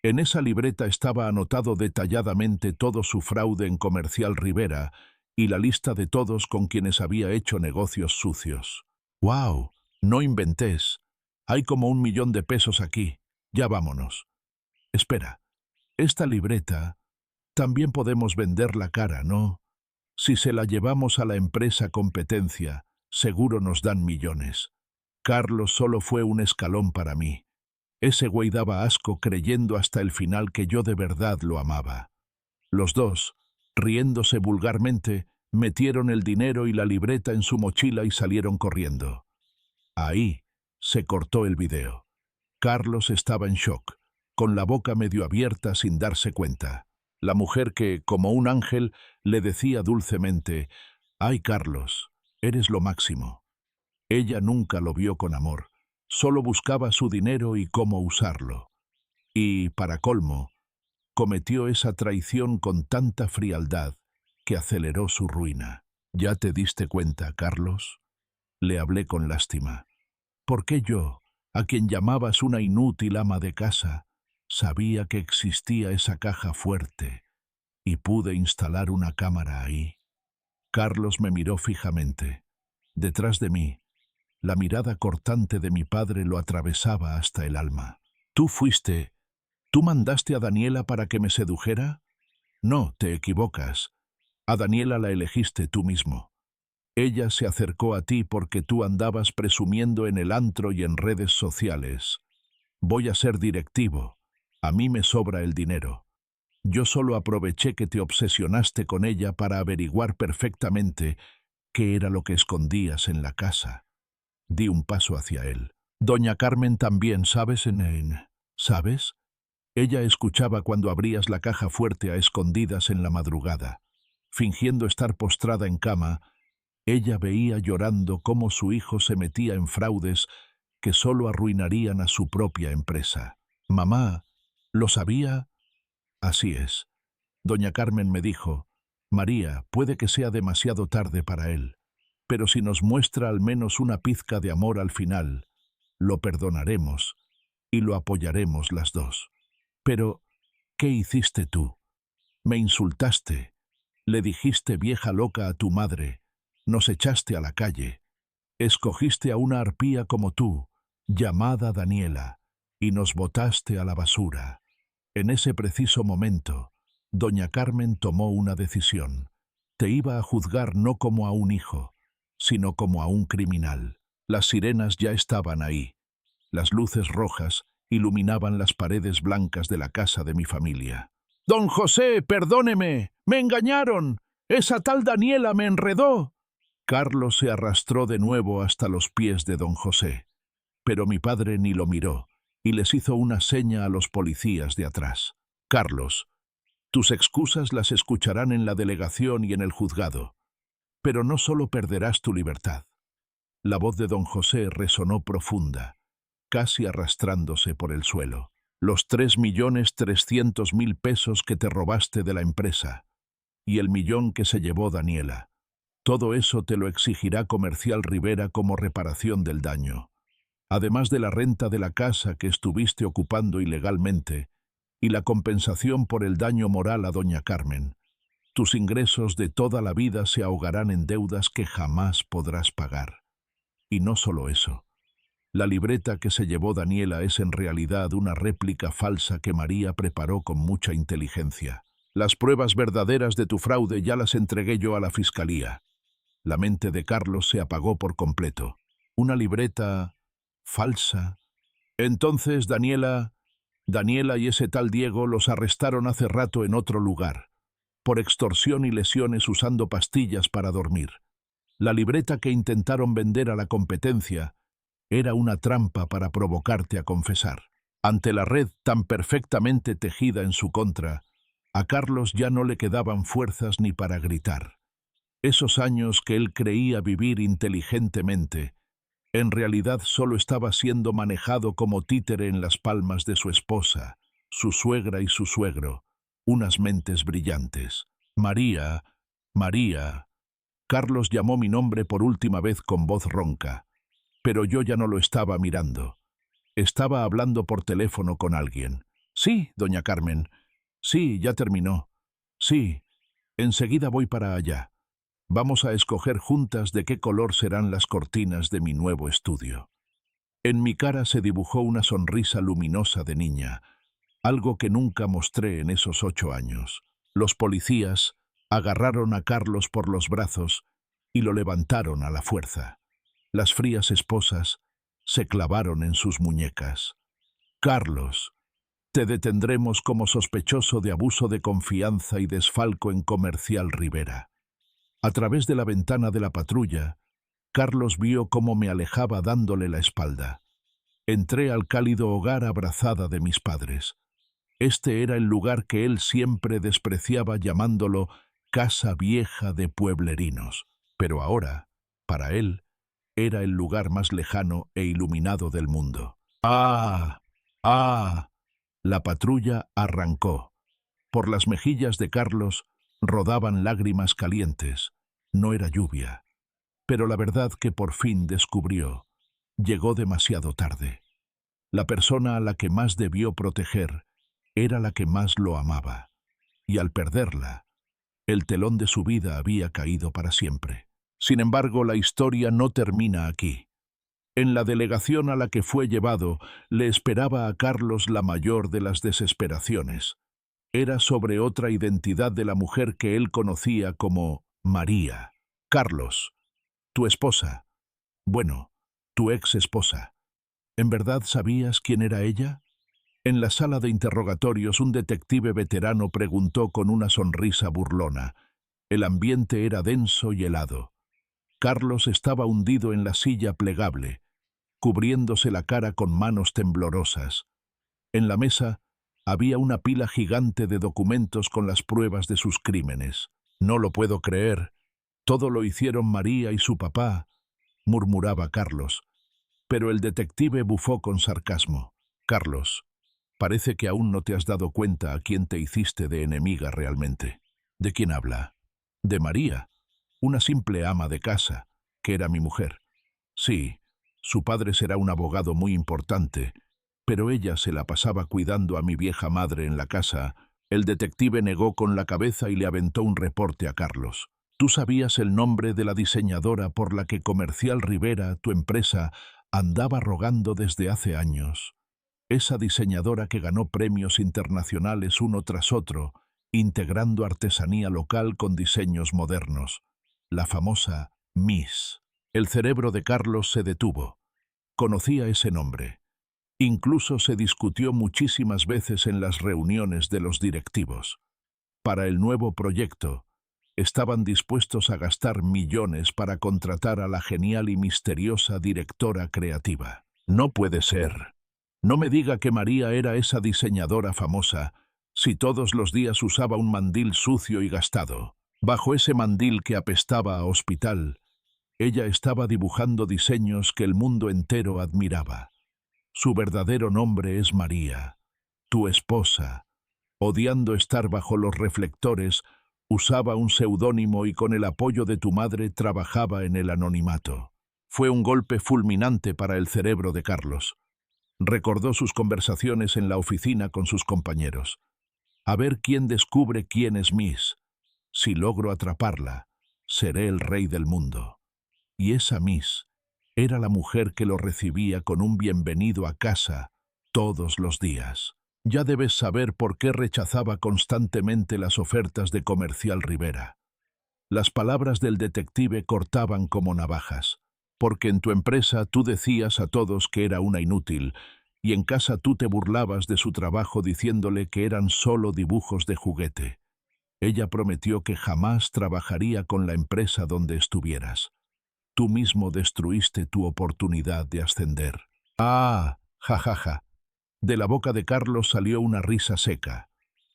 En esa libreta estaba anotado detalladamente todo su fraude en Comercial Rivera y la lista de todos con quienes había hecho negocios sucios. «¡Guau! No inventes. Hay como 1.000.000 de pesos aquí. Ya vámonos». «Espera, esta libreta también podemos vender la cara, ¿no? Si se la llevamos a la empresa competencia, seguro nos dan millones». Carlos solo fue un escalón para mí. Ese güey daba asco creyendo hasta el final que yo de verdad lo amaba. Los dos, riéndose vulgarmente, metieron el dinero y la libreta en su mochila y salieron corriendo. Ahí se cortó el video. Carlos estaba en shock, con la boca medio abierta sin darse cuenta. La mujer que, como un ángel, le decía dulcemente: «Ay, Carlos, eres lo máximo». Ella nunca lo vio con amor, solo buscaba su dinero y cómo usarlo. Y, para colmo, cometió esa traición con tanta frialdad que aceleró su ruina. «¿Ya te diste cuenta, Carlos?». Le hablé con lástima. «¿Por qué yo, a quien llamabas una inútil ama de casa, sabía que existía esa caja fuerte y pude instalar una cámara ahí?» Carlos me miró fijamente. Detrás de mí, la mirada cortante de mi padre lo atravesaba hasta el alma. ¿Tú mandaste a Daniela para que me sedujera? No, te equivocas. A Daniela la elegiste tú mismo. Ella se acercó a ti porque tú andabas presumiendo en el antro y en redes sociales. Voy a ser directivo. A mí me sobra el dinero. Yo solo aproveché que te obsesionaste con ella para averiguar perfectamente qué era lo que escondías en la casa. Di un paso hacia él. Doña Carmen también, ¿sabes? Ella escuchaba cuando abrías la caja fuerte a escondidas en la madrugada. Fingiendo estar postrada en cama, ella veía llorando cómo su hijo se metía en fraudes que solo arruinarían a su propia empresa. Mamá, ¿lo sabía? Así es. Doña Carmen me dijo, María, puede que sea demasiado tarde para él, pero si nos muestra al menos una pizca de amor al final, lo perdonaremos y lo apoyaremos las dos. Pero, ¿qué hiciste tú? Me insultaste, le dijiste vieja loca a tu madre, nos echaste a la calle, escogiste a una arpía como tú, llamada Daniela, y nos botaste a la basura. En ese preciso momento, doña Carmen tomó una decisión. Te iba a juzgar no como a un hijo, sino como a un criminal. Las sirenas ya estaban ahí. Las luces rojas iluminaban las paredes blancas de la casa de mi familia. «Don José, perdóneme, me engañaron. Esa tal Daniela me enredó». Carlos se arrastró de nuevo hasta los pies de don José, pero mi padre ni lo miró y les hizo una seña a los policías de atrás. «Carlos, tus excusas las escucharán en la delegación y en el juzgado, pero no solo perderás tu libertad». La voz de don José resonó profunda, casi arrastrándose por el suelo. «Los 3.300.000 pesos que te robaste de la empresa y el millón que se llevó Daniela. Todo eso te lo exigirá Comercial Rivera como reparación del daño, además de la renta de la casa que estuviste ocupando ilegalmente y la compensación por el daño moral a doña Carmen. Tus ingresos de toda la vida se ahogarán en deudas que jamás podrás pagar. Y no solo eso. La libreta que se llevó Daniela es en realidad una réplica falsa que María preparó con mucha inteligencia. Las pruebas verdaderas de tu fraude ya las entregué yo a la fiscalía». La mente de Carlos se apagó por completo. ¿Una libreta falsa? Entonces Daniela y ese tal Diego los arrestaron hace rato en otro lugar, por extorsión y lesiones usando pastillas para dormir. La libreta que intentaron vender a la competencia era una trampa para provocarte a confesar. Ante la red tan perfectamente tejida en su contra, a Carlos ya no le quedaban fuerzas ni para gritar. Esos años que él creía vivir inteligentemente, en realidad solo estaba siendo manejado como títere en las palmas de su esposa, su suegra y su suegro, unas mentes brillantes. «María, María». Carlos llamó mi nombre por última vez con voz ronca, pero yo ya no lo estaba mirando. Estaba hablando por teléfono con alguien. «Sí, doña Carmen. Sí, ya terminó. Sí, enseguida voy para allá. Vamos a escoger juntas de qué color serán las cortinas de mi nuevo estudio». En mi cara se dibujó una sonrisa luminosa de niña, algo que nunca mostré en esos 8 años. Los policías agarraron a Carlos por los brazos y lo levantaron a la fuerza. Las frías esposas se clavaron en sus muñecas. «Carlos, te detendremos como sospechoso de abuso de confianza y desfalco en Comercial Rivera». A través de la ventana de la patrulla, Carlos vio cómo me alejaba dándole la espalda. Entré al cálido hogar abrazada de mis padres. Este era el lugar que él siempre despreciaba llamándolo casa vieja de pueblerinos. Pero ahora, para él, era el lugar más lejano e iluminado del mundo. ¡Ah! ¡Ah! La patrulla arrancó. Por las mejillas de Carlos rodaban lágrimas calientes. No era lluvia. Pero la verdad que por fin descubrió llegó demasiado tarde. La persona a la que más debió proteger era la que más lo amaba. Y al perderla, el telón de su vida había caído para siempre. Sin embargo, la historia no termina aquí. En la delegación a la que fue llevado, le esperaba a Carlos la mayor de las desesperaciones. Era sobre otra identidad de la mujer que él conocía como María. «Carlos, tu esposa. Bueno, tu ex esposa. ¿En verdad sabías quién era ella?». En la sala de interrogatorios, un detective veterano preguntó con una sonrisa burlona. El ambiente era denso y helado. Carlos estaba hundido en la silla plegable, cubriéndose la cara con manos temblorosas. En la mesa había una pila gigante de documentos con las pruebas de sus crímenes. «No lo puedo creer. Todo lo hicieron María y su papá», murmuraba Carlos. Pero el detective bufó con sarcasmo. «Carlos, parece que aún no te has dado cuenta a quién te hiciste de enemiga realmente». «¿De quién habla?» «De María, una simple ama de casa, que era mi mujer. Sí, su padre será un abogado muy importante, pero ella se la pasaba cuidando a mi vieja madre en la casa». El detective negó con la cabeza y le aventó un reporte a Carlos. «¿Tú sabías el nombre de la diseñadora por la que Comercial Rivera, tu empresa, andaba rogando desde hace años? Esa diseñadora que ganó premios internacionales uno tras otro, integrando artesanía local con diseños modernos. La famosa Miss». El cerebro de Carlos se detuvo. Conocía ese nombre. Incluso se discutió muchísimas veces en las reuniones de los directivos. Para el nuevo proyecto, estaban dispuestos a gastar millones para contratar a la genial y misteriosa directora creativa. «No puede ser. No me diga que María era esa diseñadora famosa, si todos los días usaba un mandil sucio y gastado. Bajo ese mandil que apestaba a hospital, ella estaba dibujando diseños que el mundo entero admiraba. Su verdadero nombre es María, tu esposa. Odiando estar bajo los reflectores, usaba un seudónimo y con el apoyo de tu madre trabajaba en el anonimato». Fue un golpe fulminante para el cerebro de Carlos. Recordó sus conversaciones en la oficina con sus compañeros. «A ver quién descubre quién es Miss. Si logro atraparla, seré el rey del mundo». Y esa Miss era la mujer que lo recibía con un bienvenido a casa todos los días. «Ya debes saber por qué rechazaba constantemente las ofertas de Comercial Rivera». Las palabras del detective cortaban como navajas. «Porque en tu empresa tú decías a todos que era una inútil, y en casa tú te burlabas de su trabajo diciéndole que eran solo dibujos de juguete. Ella prometió que jamás trabajaría con la empresa donde estuvieras. Tú mismo destruiste tu oportunidad de ascender». «Ah, jajaja». De la boca de Carlos salió una risa seca.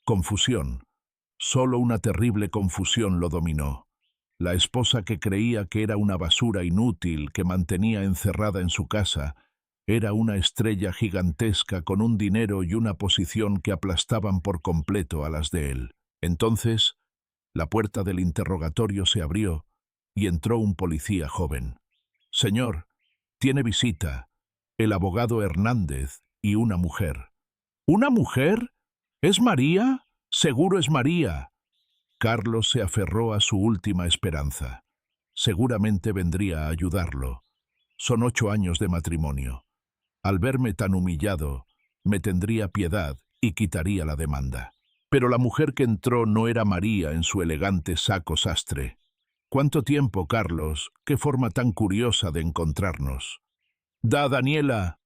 Confusión. Solo una terrible confusión lo dominó. La esposa que creía que era una basura inútil que mantenía encerrada en su casa, era una estrella gigantesca con un dinero y una posición que aplastaban por completo a las de él. Entonces, la puerta del interrogatorio se abrió y entró un policía joven. «Señor, tiene visita, el abogado Hernández y una mujer». «¿Una mujer? ¿Es María? Seguro es María». Carlos se aferró a su última esperanza. Seguramente vendría a ayudarlo. Son 8 años de matrimonio. Al verme tan humillado, me tendría piedad y quitaría la demanda. Pero la mujer que entró no era María en su elegante saco sastre. «¿Cuánto tiempo, Carlos? Qué forma tan curiosa de encontrarnos». «Da, Daniela».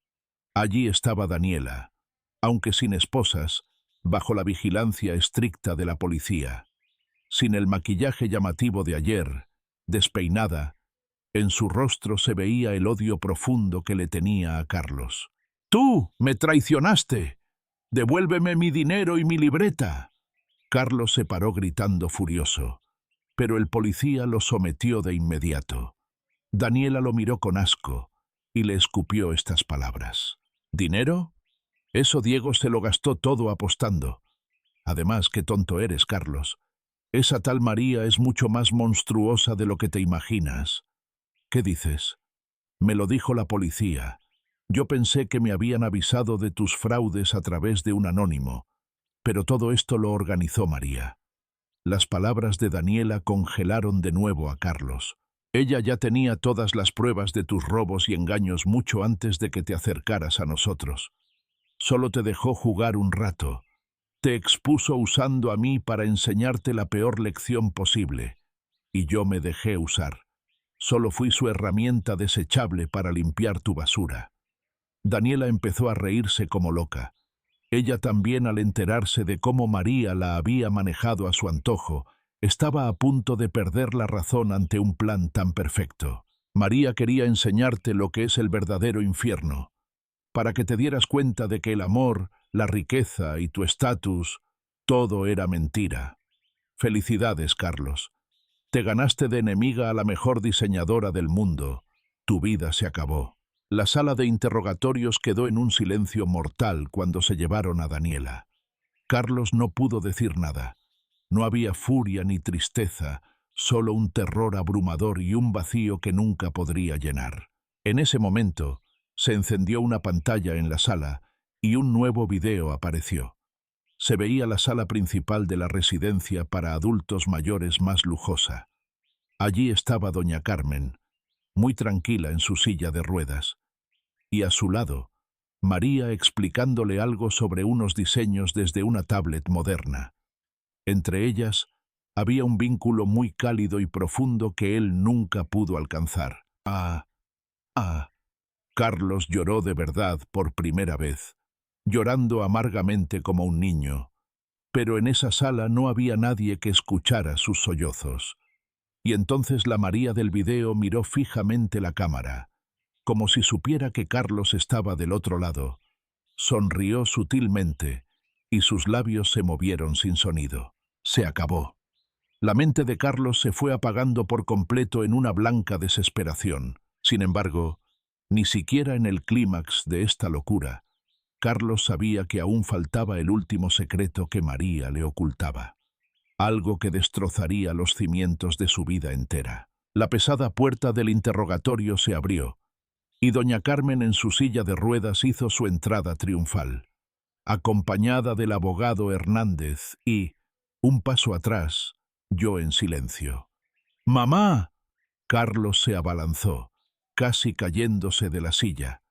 Allí estaba Daniela, aunque sin esposas, bajo la vigilancia estricta de la policía. Sin el maquillaje llamativo de ayer, despeinada, en su rostro se veía el odio profundo que le tenía a Carlos. «¡Tú me traicionaste! ¡Devuélveme mi dinero y mi libreta!». Carlos se paró gritando furioso, pero el policía lo sometió de inmediato. Daniela lo miró con asco y le escupió estas palabras. «¿Dinero? Eso Diego se lo gastó todo apostando. Además, qué tonto eres, Carlos. Esa tal María es mucho más monstruosa de lo que te imaginas». «¿Qué dices?». «Me lo dijo la policía. Yo pensé que me habían avisado de tus fraudes a través de un anónimo, pero todo esto lo organizó María». Las palabras de Daniela congelaron de nuevo a Carlos. «Ella ya tenía todas las pruebas de tus robos y engaños mucho antes de que te acercaras a nosotros. Solo te dejó jugar un rato. Te expuso usando a mí para enseñarte la peor lección posible. Y yo me dejé usar. Solo fui su herramienta desechable para limpiar tu basura». Daniela empezó a reírse como loca. Ella también, al enterarse de cómo María la había manejado a su antojo, estaba a punto de perder la razón ante un plan tan perfecto. María quería enseñarte lo que es el verdadero infierno, para que te dieras cuenta de que el amor, la riqueza y tu estatus, todo era mentira. Felicidades, Carlos. Te ganaste de enemiga a la mejor diseñadora del mundo. Tu vida se acabó. La sala de interrogatorios quedó en un silencio mortal cuando se llevaron a Daniela. Carlos no pudo decir nada. No había furia ni tristeza, solo un terror abrumador y un vacío que nunca podría llenar. En ese momento, se encendió una pantalla en la sala y un nuevo video apareció. Se veía la sala principal de la residencia para adultos mayores más lujosa. Allí estaba doña Carmen, muy tranquila en su silla de ruedas, y a su lado, María explicándole algo sobre unos diseños desde una tablet moderna. Entre ellas, había un vínculo muy cálido y profundo que él nunca pudo alcanzar. Carlos lloró de verdad por primera vez, llorando amargamente como un niño, pero en esa sala no había nadie que escuchara sus sollozos. Y entonces la María del video miró fijamente la cámara, como si supiera que Carlos estaba del otro lado. Sonrió sutilmente y sus labios se movieron sin sonido. Se acabó. La mente de Carlos se fue apagando por completo en una blanca desesperación. Sin embargo, ni siquiera en el clímax de esta locura, Carlos sabía que aún faltaba el último secreto que María le ocultaba. Algo que destrozaría los cimientos de su vida entera. La pesada puerta del interrogatorio se abrió, y doña Carmen en su silla de ruedas hizo su entrada triunfal, acompañada del abogado Hernández y, un paso atrás, yo en silencio. ¡Mamá! Carlos se abalanzó, casi cayéndose de la silla.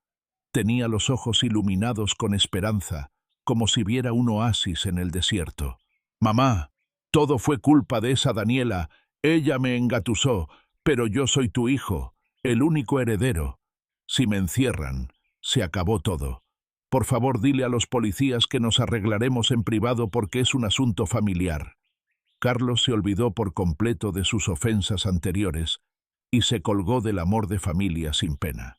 Tenía los ojos iluminados con esperanza, como si viera un oasis en el desierto. ¡Mamá! Todo fue culpa de esa Daniela. Ella me engatusó, pero yo soy tu hijo, el único heredero. Si me encierran, se acabó todo. Por favor, dile a los policías que nos arreglaremos en privado porque es un asunto familiar. Carlos se olvidó por completo de sus ofensas anteriores y se colgó del amor de familia sin pena.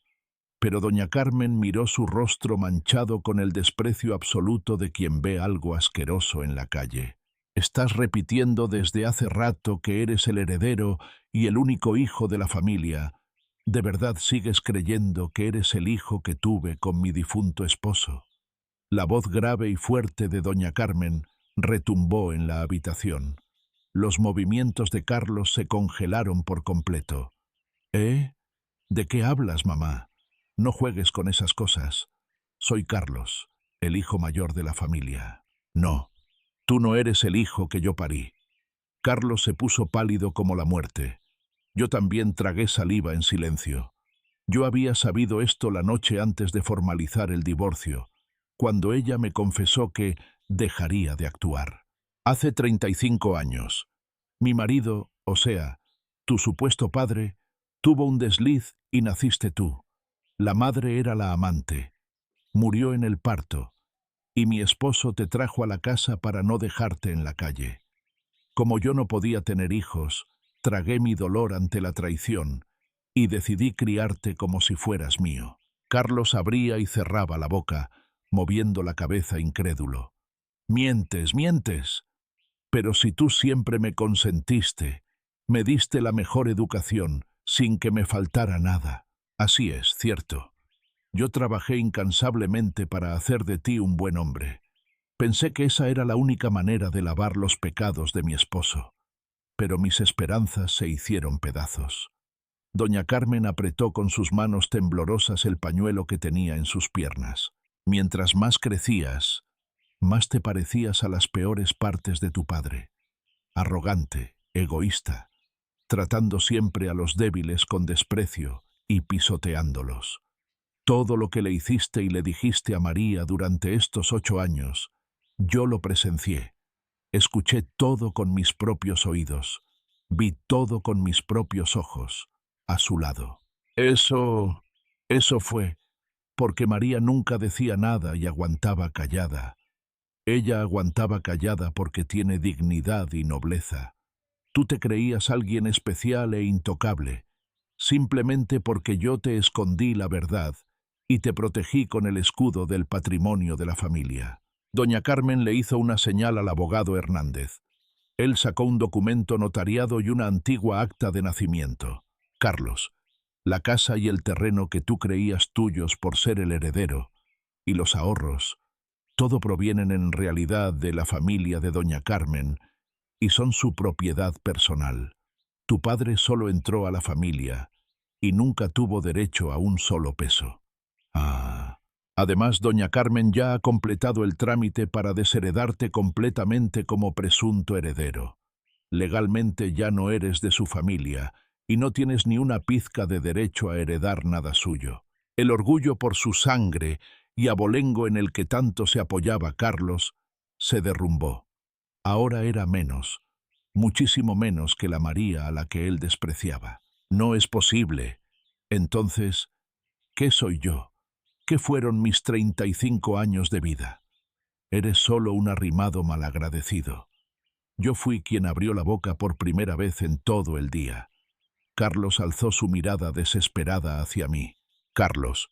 Pero doña Carmen miró su rostro manchado con el desprecio absoluto de quien ve algo asqueroso en la calle. Estás repitiendo desde hace rato que eres el heredero y el único hijo de la familia. ¿De verdad sigues creyendo que eres el hijo que tuve con mi difunto esposo? La voz grave y fuerte de doña Carmen retumbó en la habitación. Los movimientos de Carlos se congelaron por completo. ¿Eh? ¿De qué hablas, mamá? No juegues con esas cosas. Soy Carlos, el hijo mayor de la familia. No. Tú no eres el hijo que yo parí. Carlos se puso pálido como la muerte. Yo también tragué saliva en silencio. Yo había sabido esto la noche antes de formalizar el divorcio, cuando ella me confesó que dejaría de actuar. Hace 35 años. Mi marido, o sea, tu supuesto padre, tuvo un desliz y naciste tú. La madre era la amante. Murió en el parto. Y mi esposo te trajo a la casa para no dejarte en la calle. Como yo no podía tener hijos, tragué mi dolor ante la traición y decidí criarte como si fueras mío. Carlos abría y cerraba la boca, moviendo la cabeza incrédulo. Mientes, mientes. Pero si tú siempre me consentiste, me diste la mejor educación, sin que me faltara nada. Así es, cierto. Yo trabajé incansablemente para hacer de ti un buen hombre. Pensé que esa era la única manera de lavar los pecados de mi esposo. Pero mis esperanzas se hicieron pedazos. Doña Carmen apretó con sus manos temblorosas el pañuelo que tenía en sus piernas. Mientras más crecías, más te parecías a las peores partes de tu padre. Arrogante, egoísta, tratando siempre a los débiles con desprecio y pisoteándolos. Todo lo que le hiciste y le dijiste a María durante estos 8 años, yo lo presencié. Escuché todo con mis propios oídos. Vi todo con mis propios ojos, a su lado. Eso fue porque María nunca decía nada y aguantaba callada. Ella aguantaba callada porque tiene dignidad y nobleza. Tú te creías alguien especial e intocable. simplemente porque yo te escondí la verdad y te protegí con el escudo del patrimonio de la familia. Doña Carmen le hizo una señal al abogado Hernández. Él sacó un documento notariado y una antigua acta de nacimiento. Carlos, la casa y el terreno que tú creías tuyos por ser el heredero, y los ahorros, todo provienen en realidad de la familia de Doña Carmen y son su propiedad personal. Tu padre solo entró a la familia y nunca tuvo derecho a un solo peso. Además, Doña Carmen ya ha completado el trámite para desheredarte completamente como presunto heredero. Legalmente ya no eres de su familia y no tienes ni una pizca de derecho a heredar nada suyo. El orgullo por su sangre y abolengo en el que tanto se apoyaba Carlos se derrumbó. Ahora era menos, muchísimo menos que la María a la que él despreciaba. No es posible. Entonces, ¿qué soy yo? ¿Qué fueron mis 35 años de vida? Eres solo un arrimado malagradecido. Yo fui quien abrió la boca por primera vez en todo el día. Carlos alzó su mirada desesperada hacia mí. Carlos,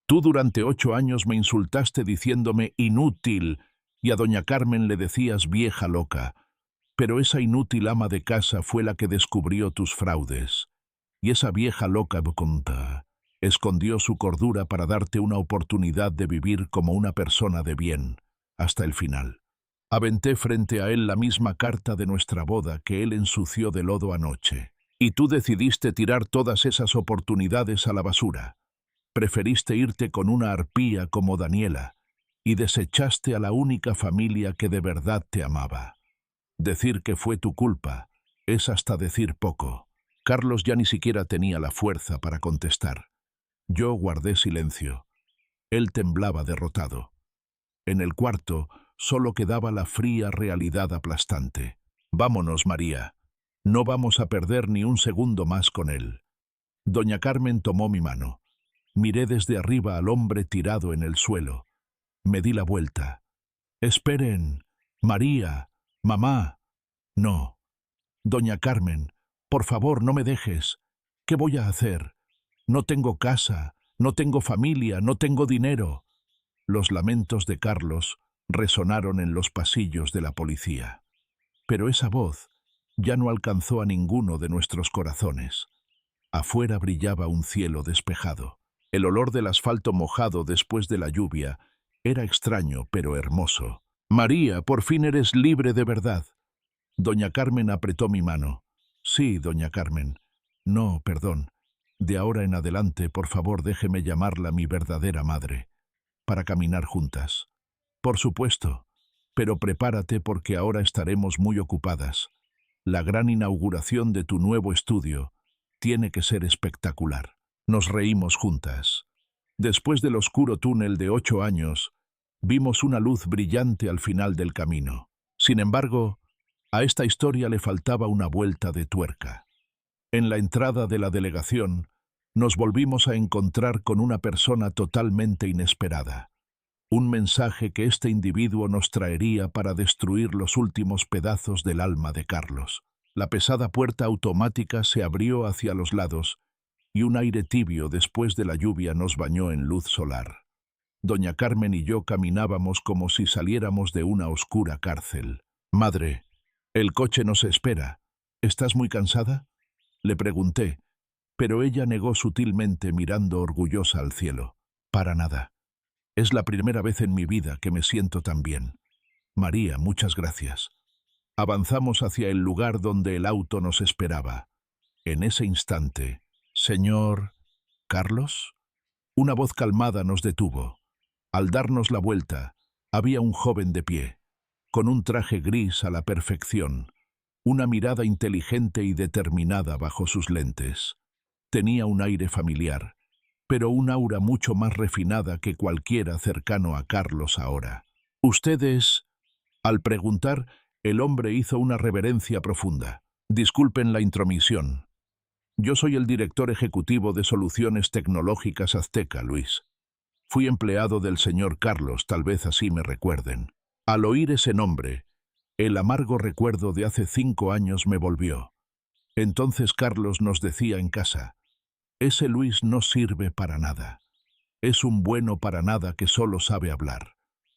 tú durante 8 años me insultaste diciéndome inútil y a Doña Carmen le decías vieja loca, pero esa inútil ama de casa fue la que descubrió tus fraudes. Y esa vieja loca escondió su cordura para darte una oportunidad de vivir como una persona de bien, hasta el final. Aventé frente a él la misma carta de nuestra boda que él ensució de lodo anoche. Y tú decidiste tirar todas esas oportunidades a la basura. Preferiste irte con una arpía como Daniela y desechaste a la única familia que de verdad te amaba. Decir que fue tu culpa es hasta decir poco. Carlos ya ni siquiera tenía la fuerza para contestar. Yo guardé silencio. Él temblaba derrotado. En el cuarto solo quedaba la fría realidad aplastante. Vámonos, María. No vamos a perder ni un segundo más con él. Doña Carmen tomó mi mano. Miré desde arriba al hombre tirado en el suelo. Me di la vuelta. Esperen. María. Mamá. No. Doña Carmen, por favor, no me dejes. ¿Qué voy a hacer? No tengo casa, no tengo familia, no tengo dinero. Los lamentos de Carlos resonaron en los pasillos de la policía. Pero esa voz ya no alcanzó a ninguno de nuestros corazones. Afuera brillaba un cielo despejado. El olor del asfalto mojado después de la lluvia era extraño pero hermoso. María, por fin eres libre de verdad. Doña Carmen apretó mi mano. Sí, doña Carmen. No, perdón. De ahora en adelante, por favor, déjeme llamarla mi verdadera madre, para caminar juntas. Por supuesto, pero prepárate porque ahora estaremos muy ocupadas. La gran inauguración de tu nuevo estudio tiene que ser espectacular. Nos reímos juntas. Después del oscuro túnel de 8 años, vimos una luz brillante al final del camino. Sin embargo, a esta historia le faltaba una vuelta de tuerca. En la entrada de la delegación, nos volvimos a encontrar con una persona totalmente inesperada. Un mensaje que este individuo nos traería para destruir los últimos pedazos del alma de Carlos. La pesada puerta automática se abrió hacia los lados y un aire tibio después de la lluvia nos bañó en luz solar. Doña Carmen y yo caminábamos como si saliéramos de una oscura cárcel. Madre, el coche nos espera. ¿Estás muy cansada? Le pregunté, pero ella negó sutilmente mirando orgullosa al cielo. Para nada. Es la primera vez en mi vida que me siento tan bien. María, muchas gracias. Avanzamos hacia el lugar donde el auto nos esperaba. En ese instante, «Señor Carlos». Una voz calmada nos detuvo. Al darnos la vuelta, había un joven de pie, con un traje gris a la perfección, una mirada inteligente y determinada bajo sus lentes. Tenía un aire familiar, pero un aura mucho más refinada que cualquiera cercano a Carlos ahora. «¿Ustedes?» Al preguntar, el hombre hizo una reverencia profunda. «Disculpen la intromisión. Yo soy el director ejecutivo de Soluciones Tecnológicas Azteca, Luis. Fui empleado del señor Carlos, tal vez así me recuerden». Al oír ese nombre, el amargo recuerdo de hace 5 años me volvió. Entonces Carlos nos decía en casa, Ese Luis no sirve para nada. Es un bueno para nada que solo sabe hablar.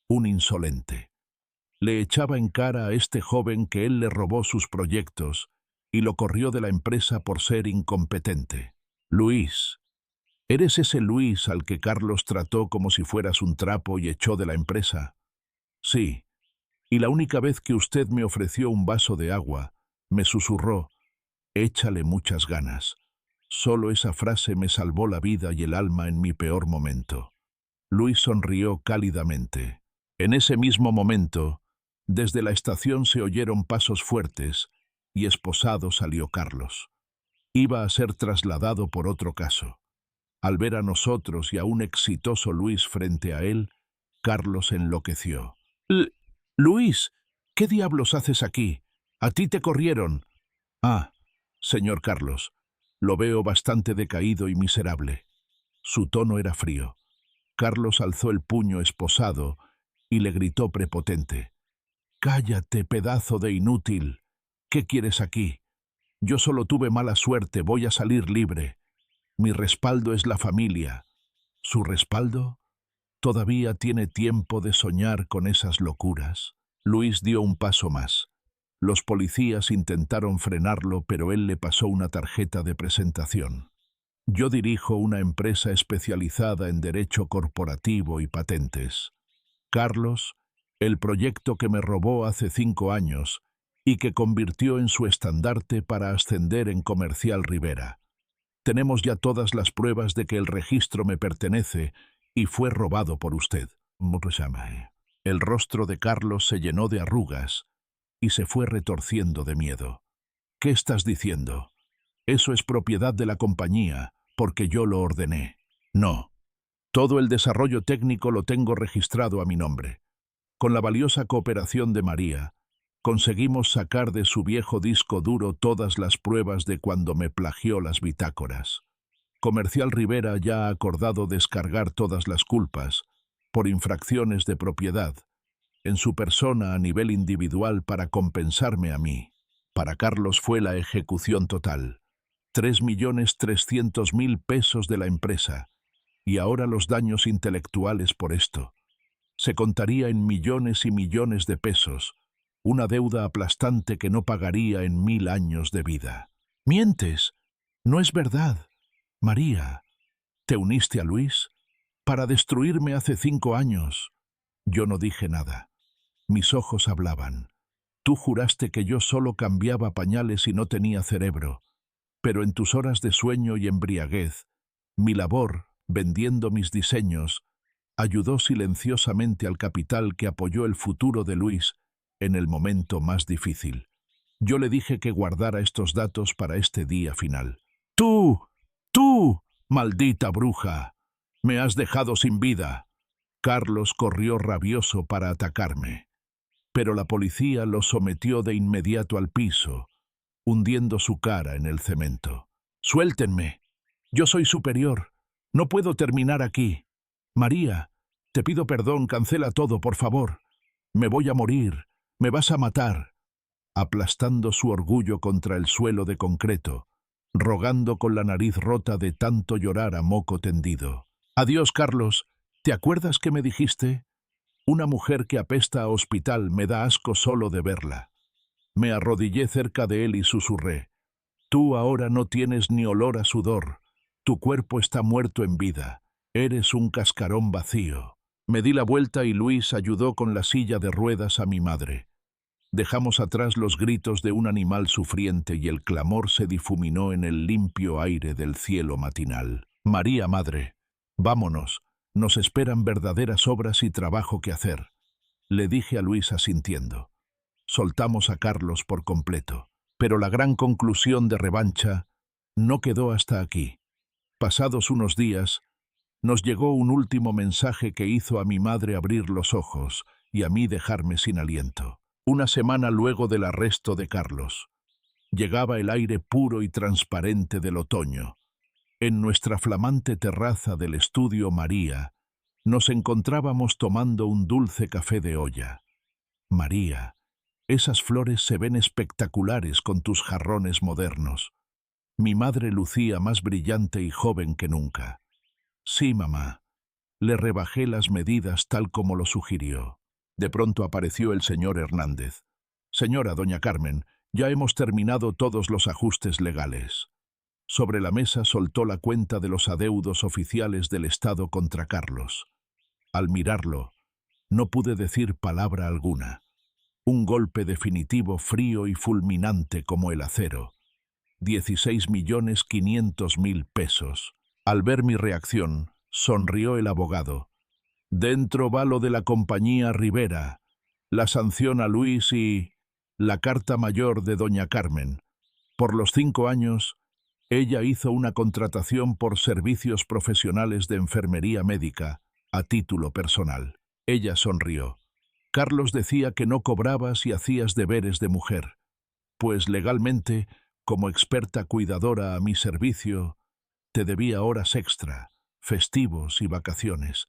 Un insolente. Le echaba en cara a este joven que él le robó sus proyectos y lo corrió de la empresa por ser incompetente. Luis, ¿eres ese Luis al que Carlos trató como si fueras un trapo y echó de la empresa? Sí, y la única vez que usted me ofreció un vaso de agua, me susurró, échale muchas ganas. Solo esa frase me salvó la vida y el alma en mi peor momento. Luis sonrió cálidamente. En ese mismo momento, desde la estación se oyeron pasos fuertes y esposado salió Carlos. Iba a ser trasladado por otro caso. Al ver a nosotros y a un exitoso Luis frente a él, Carlos enloqueció. Luis, ¿qué diablos haces aquí? A ti te corrieron. Ah, señor Carlos, lo veo bastante decaído y miserable. Su tono era frío. Carlos alzó el puño esposado y le gritó prepotente. «Cállate, pedazo de inútil. ¿Qué quieres aquí? Yo solo tuve mala suerte, voy a salir libre. Mi respaldo es la familia». ¿Su respaldo? ¿Todavía tiene tiempo de soñar con esas locuras? Luis dio un paso más. Los policías intentaron frenarlo, pero él le pasó una tarjeta de presentación. Yo dirijo una empresa especializada en derecho corporativo y patentes. Carlos, el proyecto que me robó hace 5 años y que convirtió en su estandarte para ascender en Comercial Rivera. Tenemos ya todas las pruebas de que el registro me pertenece y fue robado por usted. El rostro de Carlos se llenó de arrugas y se fue retorciendo de miedo. ¿Qué estás diciendo? Eso es propiedad de la compañía, porque yo lo ordené. No. Todo el desarrollo técnico lo tengo registrado a mi nombre. Con la valiosa cooperación de María, conseguimos sacar de su viejo disco duro todas las pruebas de cuando me plagió las bitácoras. Comercial Rivera ya ha acordado descargar todas las culpas, por infracciones de propiedad, en su persona a nivel individual para compensarme a mí. Para Carlos fue la ejecución total. 3.300.000 pesos de la empresa, y ahora los daños intelectuales por esto. Se contaría en millones y millones de pesos, una deuda aplastante que no pagaría en 1000 años de vida. ¡Mientes! No es verdad. María, ¿te uniste a Luis? Para destruirme hace 5 años. Yo no dije nada. Mis ojos hablaban. Tú juraste que yo solo cambiaba pañales y no tenía cerebro. Pero en tus horas de sueño y embriaguez, mi labor, vendiendo mis diseños, ayudó silenciosamente al capital que apoyó el futuro de Luis en el momento más difícil. Yo le dije que guardara estos datos para este día final. ¡Tú, maldita bruja! Me has dejado sin vida. Carlos corrió rabioso para atacarme, pero la policía lo sometió de inmediato al piso, hundiendo su cara en el cemento. ¡Suéltenme! Yo soy superior. No puedo terminar aquí. María, te pido perdón, cancela todo, por favor. Me voy a morir. Me vas a matar. Aplastando su orgullo contra el suelo de concreto, rogando con la nariz rota de tanto llorar a moco tendido. Adiós, Carlos. ¿Te acuerdas que me dijiste? Una mujer que apesta a hospital me da asco solo de verla. Me arrodillé cerca de él y susurré. Tú ahora no tienes ni olor a sudor. Tu cuerpo está muerto en vida. Eres un cascarón vacío. Me di la vuelta y Luis ayudó con la silla de ruedas a mi madre. Dejamos atrás los gritos de un animal sufriente y el clamor se difuminó en el limpio aire del cielo matinal. María, madre, vámonos. Nos esperan verdaderas obras y trabajo que hacer, le dije a Luis asintiendo. Soltamos a Carlos por completo, pero la gran conclusión de revancha no quedó hasta aquí. Pasados unos días, nos llegó un último mensaje que hizo a mi madre abrir los ojos y a mí dejarme sin aliento. Una semana luego del arresto de Carlos, llegaba el aire puro y transparente del otoño. En nuestra flamante terraza del estudio María, nos encontrábamos tomando un dulce café de olla. María, esas flores se ven espectaculares con tus jarrones modernos. Mi madre lucía más brillante y joven que nunca. Sí, mamá. Le rebajé las medidas tal como lo sugirió. De pronto apareció el señor Hernández. Señora doña Carmen, ya hemos terminado todos los ajustes legales. Sobre la mesa soltó la cuenta de los adeudos oficiales del Estado contra Carlos. Al mirarlo, no pude decir palabra alguna. Un golpe definitivo frío y fulminante como el acero. 16.500.000 pesos. Al ver mi reacción, sonrió el abogado. Dentro va lo de la compañía Rivera, la sanción a Luis y la carta mayor de doña Carmen. Por los 5 años, ella hizo una contratación por servicios profesionales de enfermería médica, a título personal. Ella sonrió. Carlos decía que no cobrabas si hacías deberes de mujer, pues legalmente, como experta cuidadora a mi servicio, te debía horas extra, festivos y vacaciones,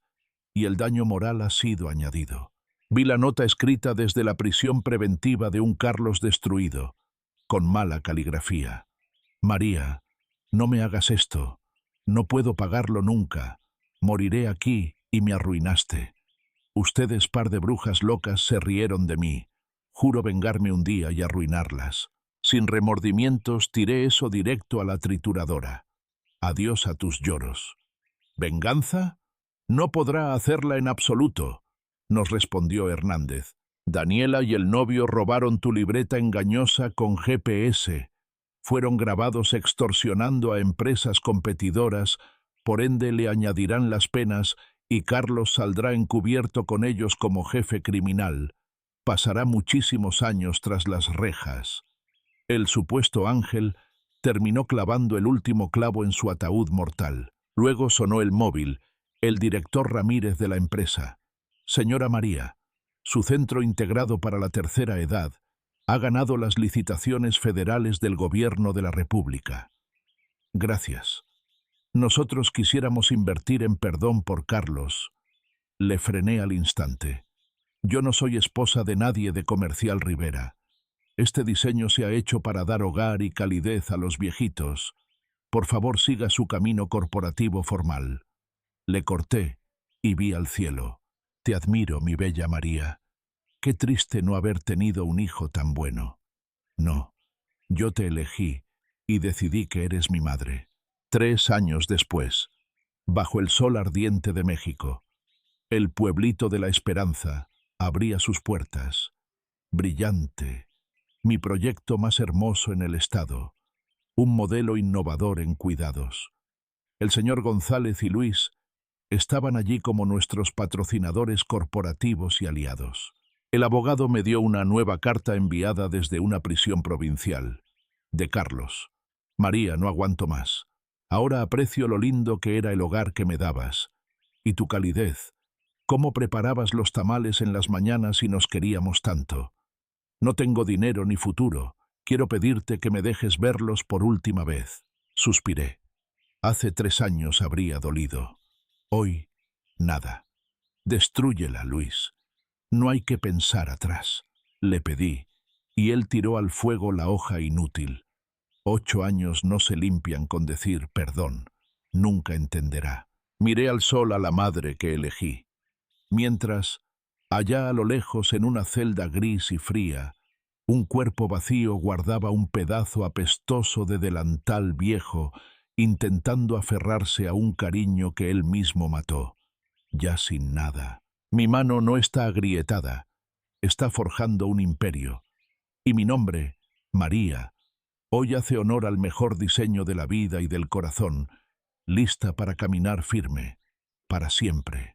y el daño moral ha sido añadido. Vi la nota escrita desde la prisión preventiva de un Carlos destruido, con mala caligrafía. María, no me hagas esto, no puedo pagarlo nunca, moriré aquí y me arruinaste. Ustedes, par de brujas locas, se rieron de mí. Juro vengarme un día y arruinarlas. Sin remordimientos tiré eso directo a la trituradora. Adiós a tus lloros. ¿Venganza? No podrá hacerla en absoluto, nos respondió Hernández. Daniela y el novio robaron tu libreta engañosa con GPS. Fueron grabados extorsionando a empresas competidoras, por ende le añadirán las penas y Carlos saldrá encubierto con ellos como jefe criminal. Pasará muchísimos años tras las rejas. El supuesto ángel terminó clavando el último clavo en su ataúd mortal. Luego sonó el móvil, el director Ramírez de la empresa. Señora María, su centro integrado para la tercera edad ha ganado las licitaciones federales del Gobierno de la República. Gracias. Nosotros quisiéramos invertir en perdón por Carlos. Le frené al instante. Yo no soy esposa de nadie de Comercial Rivera. Este diseño se ha hecho para dar hogar y calidez a los viejitos. Por favor, siga su camino corporativo formal. Le corté y vi al cielo. Te admiro, mi bella María. Qué triste no haber tenido un hijo tan bueno. No, yo te elegí y decidí que eres mi madre. 3 años después, bajo el sol ardiente de México, el pueblito de la Esperanza abría sus puertas. Brillante, mi proyecto más hermoso en el estado, un modelo innovador en cuidados. El señor González y Luis estaban allí como nuestros patrocinadores corporativos y aliados. El abogado me dio una nueva carta enviada desde una prisión provincial. De Carlos. María, no aguanto más. Ahora aprecio lo lindo que era el hogar que me dabas. Y tu calidez. Cómo preparabas los tamales en las mañanas y nos queríamos tanto. No tengo dinero ni futuro. Quiero pedirte que me dejes verlos por última vez. Suspiré. Hace 3 años habría dolido. Hoy, nada. Destrúyela, Luis. No hay que pensar atrás. Le pedí, y él tiró al fuego la hoja inútil. 8 años no se limpian con decir perdón. Nunca entenderá. Miré al sol a la madre que elegí. Mientras, allá a lo lejos, en una celda gris y fría, un cuerpo vacío guardaba un pedazo apestoso de delantal viejo, intentando aferrarse a un cariño que él mismo mató. Ya sin nada. Mi mano no está agrietada. Está forjando un imperio. Y mi nombre, María, hoy hace honor al mejor diseño de la vida y del corazón, lista para caminar firme, para siempre.